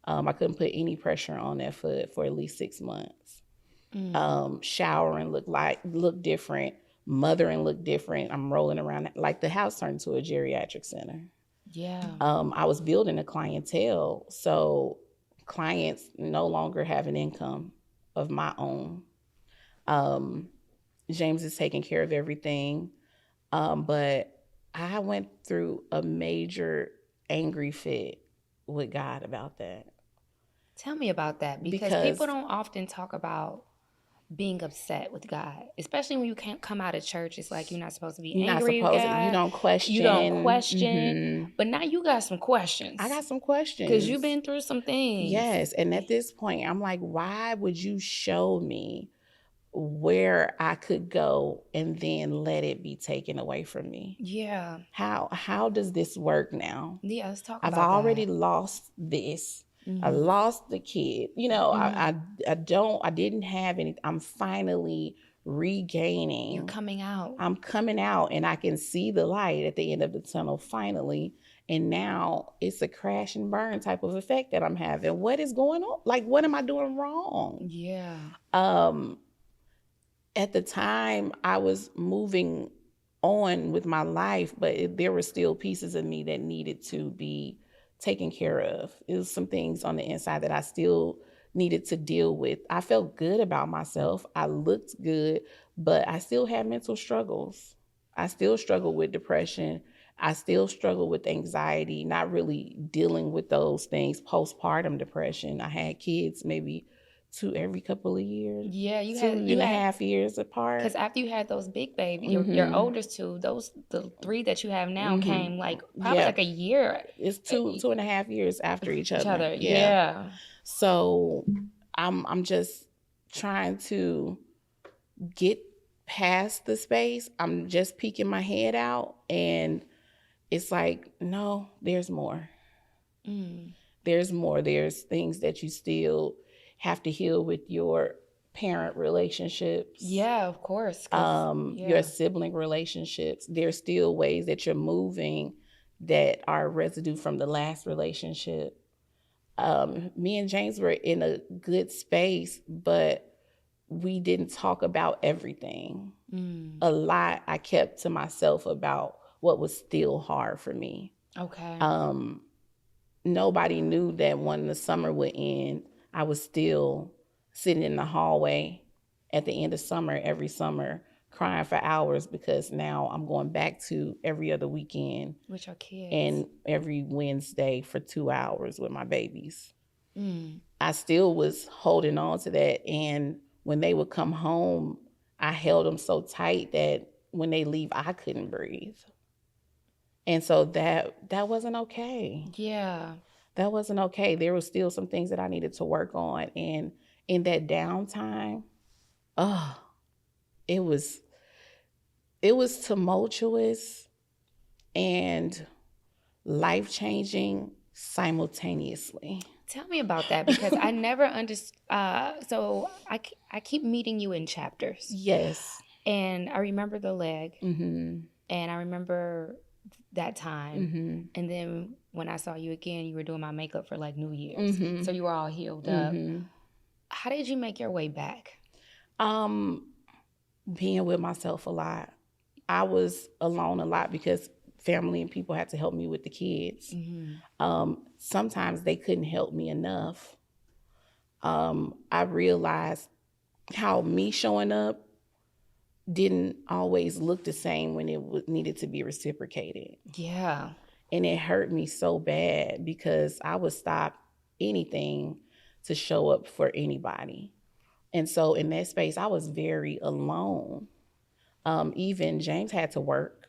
I couldn't put any pressure on that foot for at least 6 months. Showering looked different. Mothering looked different. I'm rolling around like the house turned into a geriatric center. Yeah. I was building a clientele, so clients no longer have an income of my own. James is taking care of everything, but I went through a major angry fit with God about that. Tell me about that, because people don't often talk about being upset with God, especially when you can't come out of church. It's like you're not supposed to be angry with God. You don't question. But now you got some questions. I got some questions. Because you've been through some things. Yes. And at this point, I'm like, why would you show me where I could go and then let it be taken away from me? Yeah. How does this work now? Yeah, let's talk about that. I've already lost this. I lost the kid. You know, I didn't have any. I'm finally regaining. You're coming out. I'm coming out and I can see the light at the end of the tunnel finally. And now it's a crash and burn type of effect that I'm having. What is going on? Like, what am I doing wrong? Yeah. At the time I was moving on with my life, but there were still pieces of me that needed to be taken care of. It was some things on the inside that I still needed to deal with. I felt good about myself. I looked good, but I still had mental struggles. I still struggle with depression. I still struggle with anxiety, not really dealing with those things. Postpartum depression. I had kids maybe 2 every couple of years. Yeah, you 2.5 years apart. Because after you had those big babies, your oldest 2, the 3 that you have now came like probably like a year. It's 2.5 years after each other. Yeah. So I'm just trying to get past the space. I'm just peeking my head out, and it's like, no, there's more. There's more. There's things that you still have to heal with your parent relationships. Yeah, of course. Your sibling relationships. There's still ways that you're moving that are residue from the last relationship. Me and James were in a good space, but we didn't talk about everything. A lot I kept to myself about what was still hard for me. Okay. Nobody knew that when the summer would end, I was still sitting in the hallway at the end of summer, every summer, crying for hours because now I'm going back to every other weekend with your kids and every Wednesday for 2 hours with my babies. Mm. I still was holding on to that. And when they would come home, I held them so tight that when they leave, I couldn't breathe. And so that wasn't okay. Yeah. That wasn't okay. There were still some things that I needed to work on. And in that downtime, it was tumultuous and life-changing simultaneously. Tell me about that, because I never understood. So I keep meeting you in chapters. Yes. And I remember the leg. Mm-hmm. And I remember that time. Mm-hmm. And then when I saw you again, you were doing my makeup for like New Year's. Mm-hmm. So you were all healed up. How did you make your way back? Being with myself a lot. I was alone a lot because family and people had to help me with the kids. Sometimes they couldn't help me enough. I realized how me showing up didn't always look the same when it needed to be reciprocated. Yeah. And it hurt me so bad because I would stop anything to show up for anybody. And so in that space, I was very alone. Even James had to work.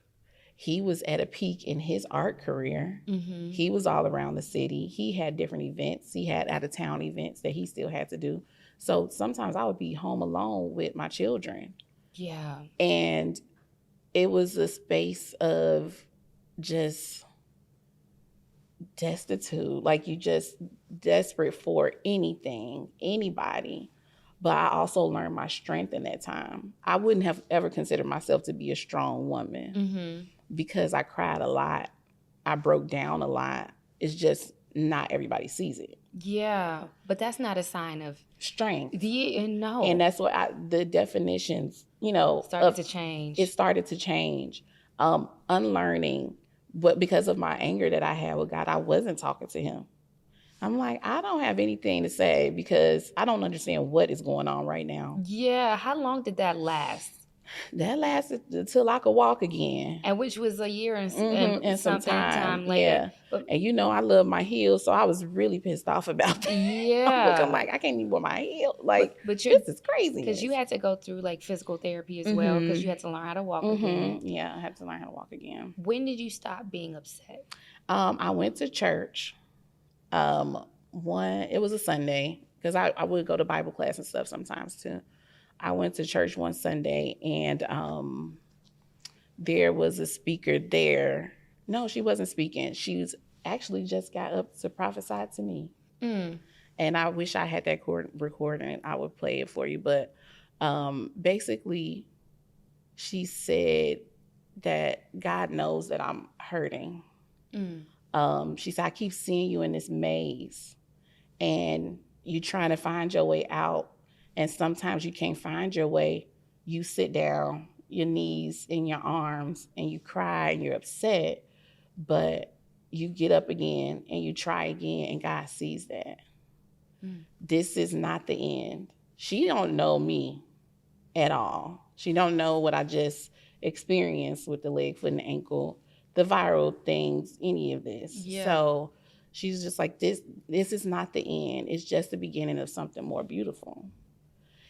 He was at a peak in his art career. He was all around the city. He had different events. He had out-of-town events that he still had to do. So sometimes I would be home alone with my children. Yeah. And it was a space of just destitute, like you just desperate for anything, anybody. But I also learned my strength in that time. I wouldn't have ever considered myself to be a strong woman because I cried a lot. I broke down a lot. It's just not everybody sees it. Yeah, but that's not a sign of strength. No. And that's what the definitions, started to change. It started to change. Unlearning, but because of my anger that I had with God, I wasn't talking to him. I'm like, I don't have anything to say because I don't understand what is going on right now. Yeah. How long did that last? That lasted until I could walk again. And which was a year and some time later. Yeah. And I love my heels, so I was really pissed off about that. Yeah. I'm like, I can't even wear my heels. Like, but this is crazy. Because you had to go through like physical therapy as well, because you had to learn how to walk again. Yeah, I had to learn how to walk again. When did you stop being upset? I went to church. It was a Sunday, because I would go to Bible class and stuff sometimes too. I went to church one Sunday, and there was a speaker there. No, she wasn't speaking. She was actually just got up to prophesy to me. And I wish I had that recording. I would play it for you. But basically, she said that God knows that I'm hurting. She said, I keep seeing you in this maze, and you trying to find your way out. And sometimes you can't find your way. You sit down, your knees in your arms, and you cry and you're upset, but you get up again and you try again, and God sees that. This is not the end. She don't know me at all. She don't know what I just experienced with the leg, foot, and ankle, the viral things, any of this. Yeah. So she's just like, this is not the end. It's just the beginning of something more beautiful.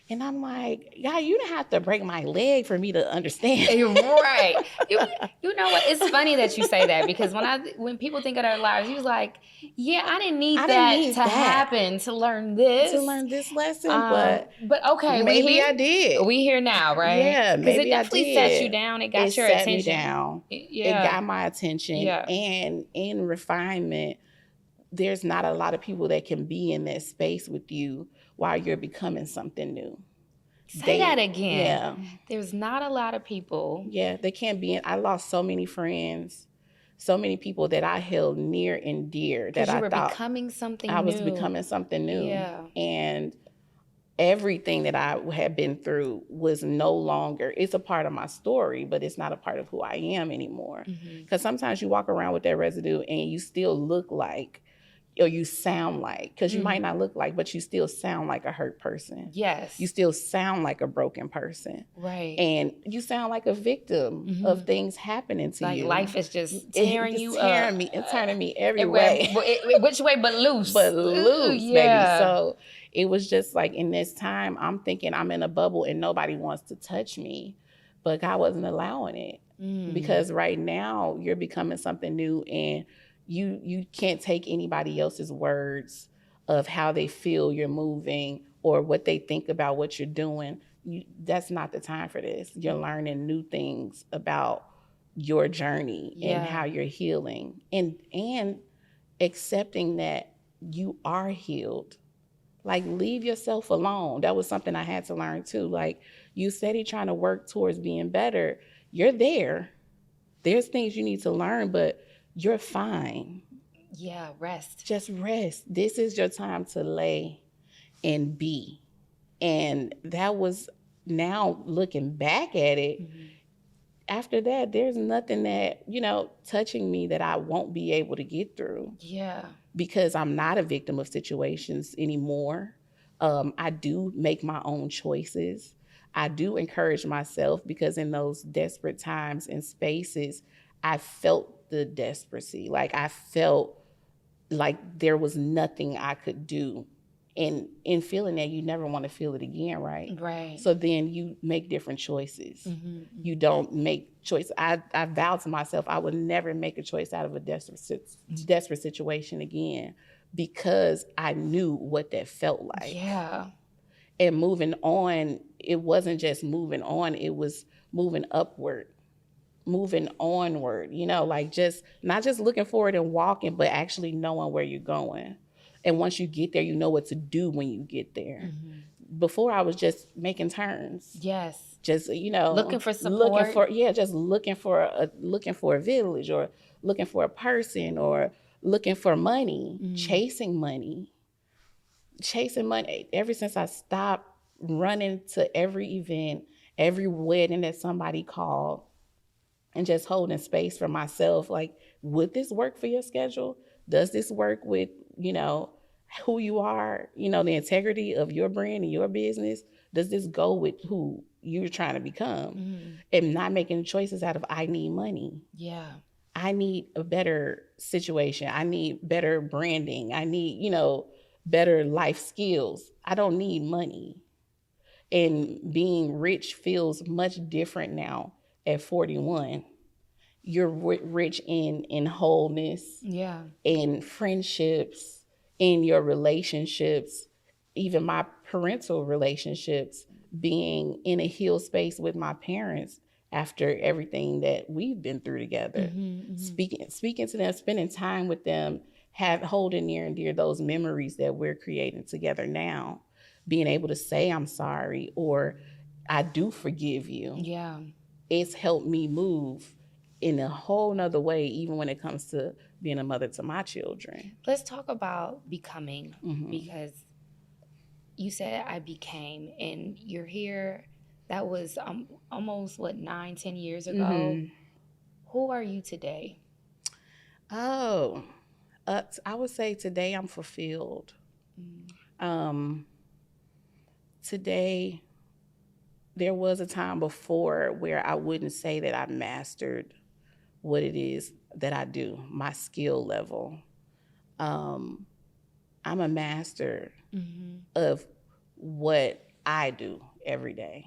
And I'm like, God, you didn't have to break my leg for me to understand. Right. You know what? It's funny that you say that, because when people think of their lives, you're like, yeah, I didn't need that to happen to learn this. To learn this lesson, but okay. Maybe I did. We here now, right? Yeah, maybe I did. Because it definitely sat you down. It got your attention. It sat me down. It got my attention. Yeah. And in refinement, there's not a lot of people that can be in that space with you while you're becoming something new. Say that again. Yeah. There's not a lot of people. Yeah, they can't be in. I lost so many friends, so many people that I held near and dear that I thought becoming something new. I was becoming something new. Yeah. And everything that I had been through was no longer, it's a part of my story, but it's not a part of who I am anymore. Because sometimes you walk around with that residue and you still look like, or you sound like, because you might not look like, but you still sound like a hurt person. Yes. You still sound like a broken person. Right. And you sound like a victim of things happening to like you. Life is just tearing it's you tearing up. me and turning me every way. Which way but loose. But loose, yeah. baby. So it was just like, in this time, I'm thinking I'm in a bubble and nobody wants to touch me. But God wasn't allowing it. Because right now you're becoming something new, and you can't take anybody else's words of how they feel you're moving or what they think about what you're doing. That's not the time for this. You're learning new things about your journey and how you're healing, and accepting that you are healed. Like, leave yourself alone. That was something I had to learn too. Like, you steady trying to work towards being better. You're there. There's things you need to learn, but you're fine. Yeah, rest. Just rest. This is your time to lay and be. And that was, now looking back at it, after that, there's nothing that, touching me that I won't be able to get through. Yeah. Because I'm not a victim of situations anymore. I do make my own choices. I do encourage myself, because in those desperate times and spaces, I felt the desperacy. Like, I felt like there was nothing I could do. And in feeling that, you never want to feel it again, right? Right. So then you make different choices. You don't make choices. I vowed to myself I would never make a choice out of a desperate situation again, because I knew what that felt like. Yeah. And moving on, it wasn't just moving on, it was moving upward, moving onward, like, just not just looking forward and walking, but actually knowing where you're going. And once you get there, you know what to do when you get there. Before, I was just making turns. Yes. Just, looking for support. Just looking for a village, or looking for a person, or looking for money, chasing money. Ever since I stopped running to every event, every wedding that somebody called, and just holding space for myself, like, would this work for your schedule? Does this work with, who you are, the integrity of your brand and your business? Does this go with who you're trying to become? And not making choices out of, I need money. Yeah. I need a better situation. I need better branding. I need, better life skills. I don't need money. And being rich feels much different now at 41. You're rich in wholeness, in friendships, in your relationships, even my parental relationships, being in a healed space with my parents after everything that we've been through together. Speaking to them, spending time with them, holding near and dear those memories that we're creating together now, being able to say I'm sorry, or I do forgive you. Yeah. It's helped me move in a whole nother way, even when it comes to being a mother to my children. Let's talk about becoming, because you said I became, and you're here. That was almost, 9-10 years ago. Who are you today? Oh, I would say today I'm fulfilled. Today, there was a time before where I wouldn't say that I mastered what it is that I do, my skill level. I'm a master of what I do every day.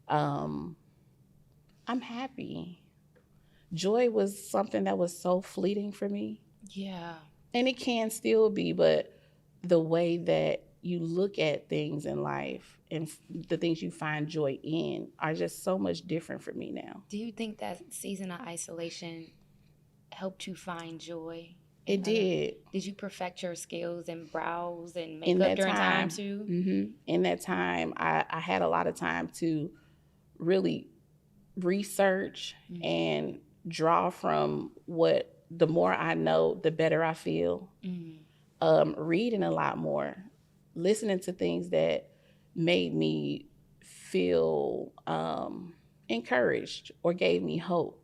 I'm happy. Joy was something that was so fleeting for me. Yeah. And it can still be, but the way that you look at things in life and the things you find joy in are just so much different for me now. Do you think that season of isolation helped you find joy? It did. Did you perfect your skills in brows and makeup during time too? In that time, I had a lot of time to really research and draw from what, the more I know, the better I feel. Reading a lot more, listening to things that, made me feel encouraged or gave me hope.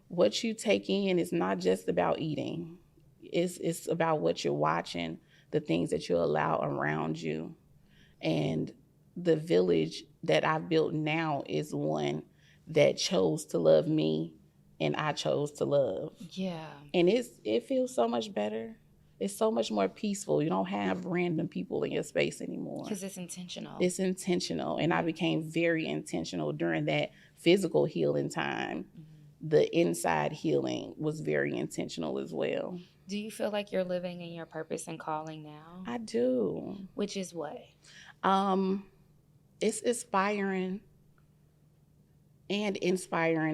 What you take in is not just about eating. It's about what you're watching, the things that you allow around you. And the village that I've built now is one that chose to love me and I chose to love. Yeah. And it feels so much better. It's so much more peaceful. You don't have random people in your space anymore. Because it's intentional. It's intentional. And I became very intentional during that physical healing time. Mm-hmm. The inside healing was very intentional as well. Do you feel like you're living in your purpose and calling now? I do. Which is what? It's inspiring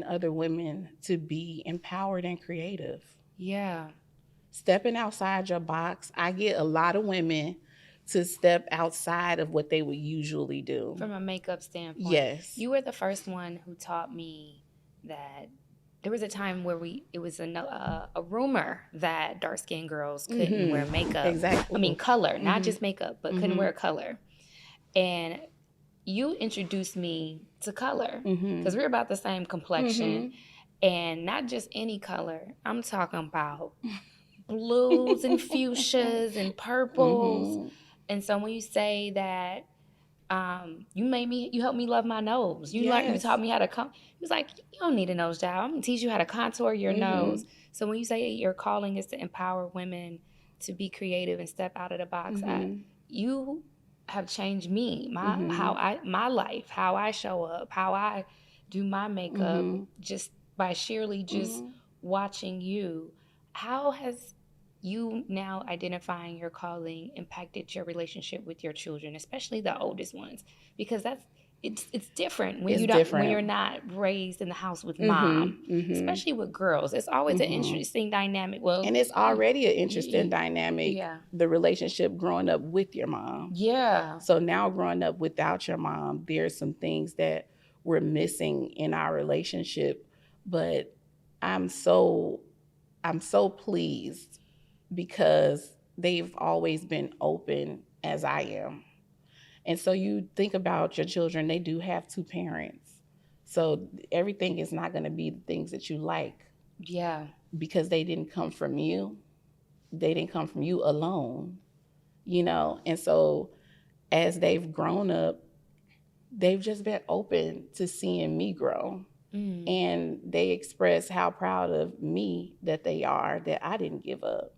other women to be empowered and creative. Yeah. Stepping outside your box. I get a lot of women to step outside of what they would usually do. From a makeup standpoint. Yes. You were the first one who taught me that there was a time where it was a rumor that dark-skinned girls couldn't wear makeup. Exactly. I mean, color, not just makeup, but couldn't wear color. And you introduced me to color because we're about the same complexion, and not just any color. I'm talking about blues and fuchsias and purples. And so when you say that you helped me love my nose. You taught me how to come. He was like, you don't need a nose job. I'm gonna teach you how to contour your nose. So when you say your calling is to empower women to be creative and step out of the box, you have changed me, my life, how I show up, how I do my makeup, just by sheerly just watching you. How has you now identifying your calling impacted your relationship with your children, especially the oldest ones? Because it's different when when you're not raised in the house with mom, especially with girls. It's always an interesting dynamic. Well, and it's already an interesting dynamic. Yeah. The relationship growing up with your mom. Yeah. So now growing up without your mom, there's some things that we're missing in our relationship. But I'm so pleased because they've always been open as I am. And so you think about your children, they do have two parents. So everything is not going to be the things that you like. Yeah. Because they didn't come from you. They didn't come from you alone, And so as they've grown up, they've just been open to seeing me grow. And they express how proud of me that they are, that I didn't give up.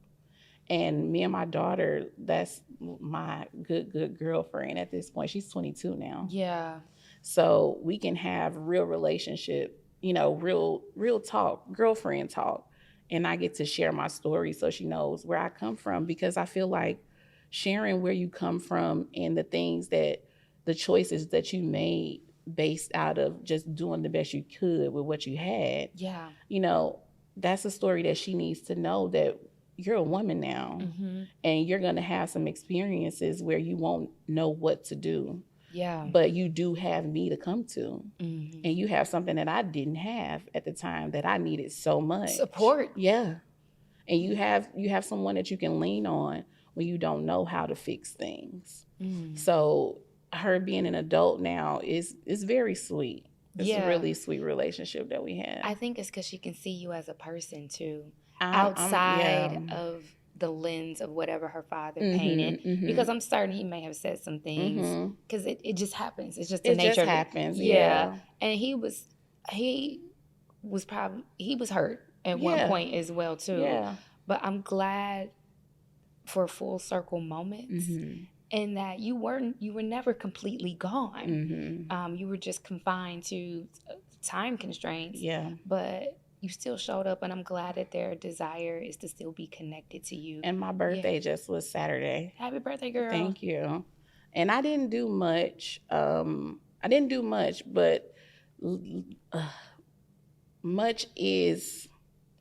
And me and my daughter, that's my good girlfriend at this point. She's 22 now. Yeah. So we can have real relationship, real talk, girlfriend talk. And I get to share my story so she knows where I come from, because I feel like sharing where you come from and the choices that you made based out of just doing the best you could with what you had. Yeah. That's a story that she needs to know, that you're a woman now, and you're going to have some experiences where you won't know what to do. Yeah. But you do have me to come to. And you have something that I didn't have at the time that I needed so much. Support. Yeah. And you have someone that you can lean on when you don't know how to fix things. So her being an adult now is very sweet. It's a really sweet relationship that we have. I think it's because she can see you as a person too. Outside of the lens of whatever her father painted, because I'm certain he may have said some things, because it just happens. It's just the nature of it. It just happens. Yeah. And he was hurt at one point as well too. Yeah. But I'm glad for full circle moments, and that you were never completely gone. You were just confined to time constraints. Yeah. But you still showed up, and I'm glad that their desire is to still be connected to you. And my birthday just was Saturday. Happy birthday, girl. Thank you. And I didn't do much. But much is,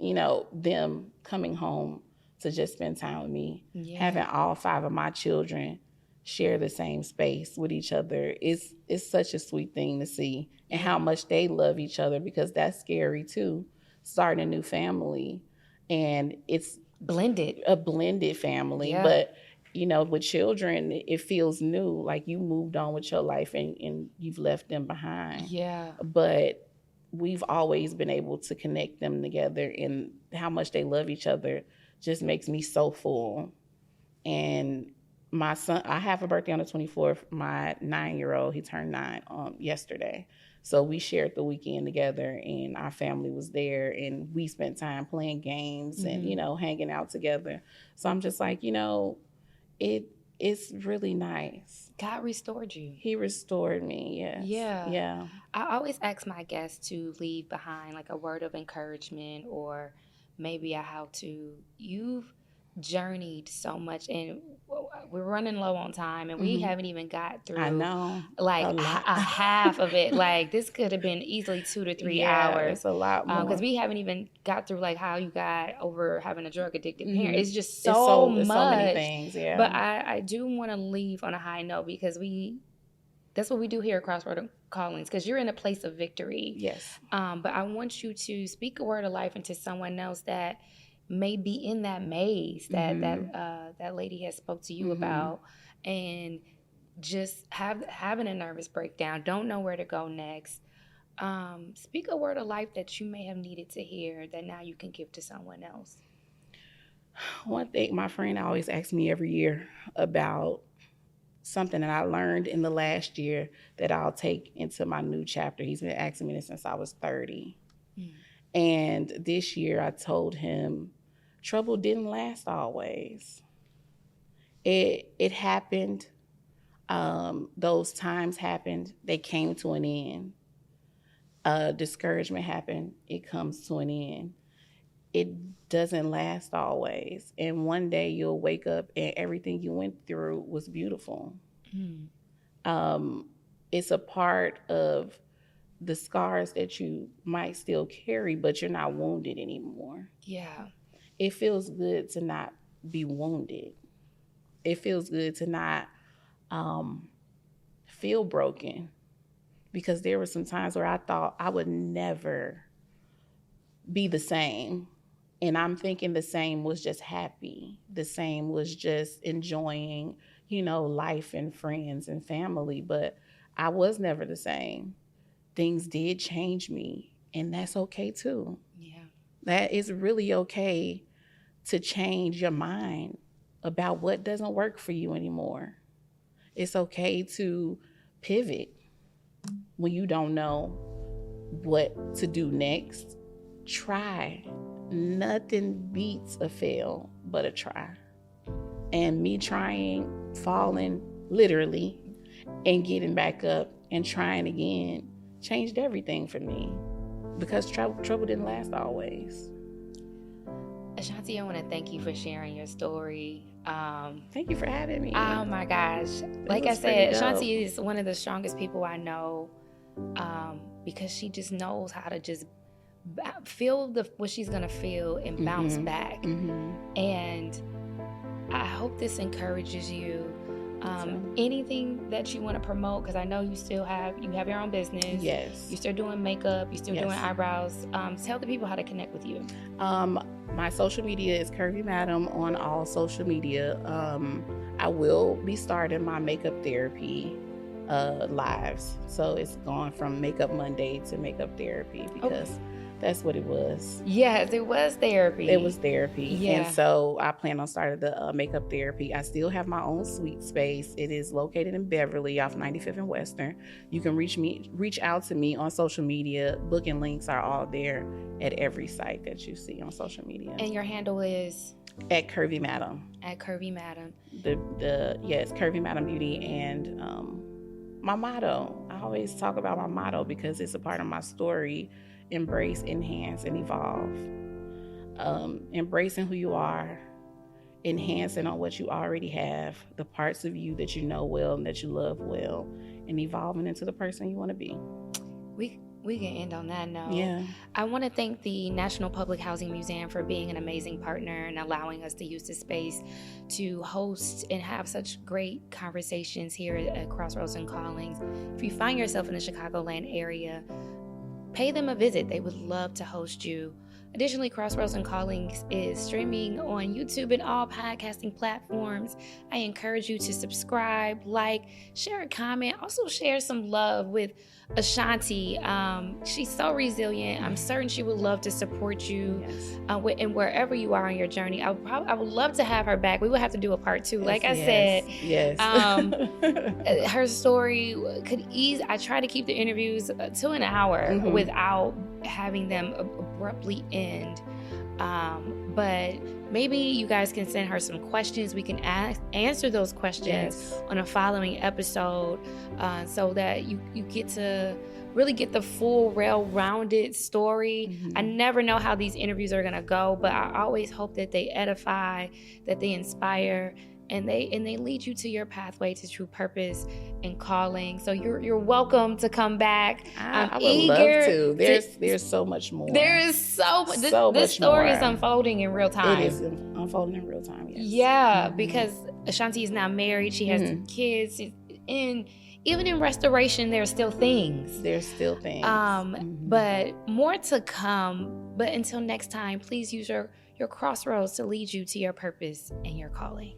them coming home to just spend time with me. Yeah. Having all 5 of my children share the same space with each other. It's such a sweet thing to see, and how much they love each other, because that's scary too. Starting a new family, and it's a blended family, but with children, it feels new, like you moved on with your life and you've left them behind. Yeah. But we've always been able to connect them together, and how much they love each other just makes me so full. And my son, I have a birthday on the 24th. My 9-year-old, he turned 9 yesterday. So we shared the weekend together, and our family was there, and we spent time playing games and, hanging out together. So I'm just like, it's really nice. God restored you. He restored me, yes. Yeah. Yeah. I always ask my guests to leave behind like a word of encouragement or maybe a how-to. You've journeyed so much, and we're running low on time, and we haven't even got through, I know, like a half of it. Like this could have been easily 2 to 3 hours. It's a lot more, because we haven't even got through like how you got over having a drug addicted parent. It's just so much. It's so many things. Yeah, but I do want to leave on a high note, because that's what we do here at Crossroads Callings, because you're in a place of victory. Yes. But I want you to speak a word of life into someone else that may be in that maze that that lady has spoke to you about, and just having a nervous breakdown, don't know where to go next. Speak a word of life that you may have needed to hear that now you can give to someone else. One thing, my friend always asks me every year about something that I learned in the last year that I'll take into my new chapter. He's been asking me this since I was 30. And this year I told him, trouble didn't last always. It happened. Those times happened. They came to an end. Discouragement happened. It comes to an end. It doesn't last always. And one day you'll wake up and everything you went through was beautiful. It's a part of the scars that you might still carry, but you're not wounded anymore. Yeah. It feels good to not be wounded. It feels good to not feel broken, because there were some times where I thought I would never be the same. And I'm thinking the same was just happy. The same was just enjoying, life and friends and family. But I was never the same. Things did change me, and that's okay too. Yeah. That is really okay to change your mind about what doesn't work for you anymore. It's okay to pivot when you don't know what to do next. Try. Nothing beats a fail but a try. And me trying, falling literally, and getting back up and trying again changed everything for me, because trouble didn't last always. Ashonti, I want to thank you for sharing your story. Thank you for having me. Oh my gosh. Like I said, Ashonti is one of the strongest people I know, because she just knows how to just feel what she's going to feel and bounce back. And I hope this encourages you. Anything that you want to promote, because I know you have your own business. Yes. You're still doing makeup. You're still doing eyebrows. Tell the people how to connect with you. My social media is Curvy Madam on all social media. I will be starting my makeup therapy lives. So it's gone from Makeup Monday to makeup therapy, because that's what it was. Yes, it was therapy. It was therapy. Yeah. And so I plan on starting the makeup therapy. I still have my own suite space. It is located in Beverly off 95th and Western. You can reach out to me on social media. Booking links are all there at every site that you see on social media. And your handle is? At Curvy Madam. At Curvy Madam. Yes, Curvy Madam Beauty. And my motto, I always talk about my motto because it's a part of my story: embrace, enhance, and evolve. Embracing who you are, enhancing on what you already have, the parts of you that you know well and that you love well, and evolving into the person you want to be. We can end on that note. Yeah. I want to thank the National Public Housing Museum for being an amazing partner and allowing us to use this space to host and have such great conversations here at Crossroads and Callings. If you find yourself in the Chicagoland area, pay them a visit. They would love to host you. Additionally, Crossroads and Callings is streaming on YouTube and all podcasting platforms. I encourage you to subscribe, like, share a comment. Also share some love with Ashonti. She's so resilient. I'm certain she would love to support you and wherever you are on your journey. I would love to have her back. We would have to do a part 2. Like I said, her story could ease. I try to keep the interviews to an hour without having them abruptly end. But maybe you guys can send her some questions. We can answer those questions on a following episode, so that you get to really get the full, well-rounded story. I never know how these interviews are gonna go, but I always hope that they edify, that they inspire, and they lead you to your pathway to true purpose and calling. So you're welcome to come back. I would love to. There's so much more. There is so much. This story is unfolding in real time. It is unfolding in real time. Yes. Yeah, because Ashonti is now married. She has kids. And even in restoration, there's still things. But more to come. But until next time, please use your crossroads to lead you to your purpose and your calling.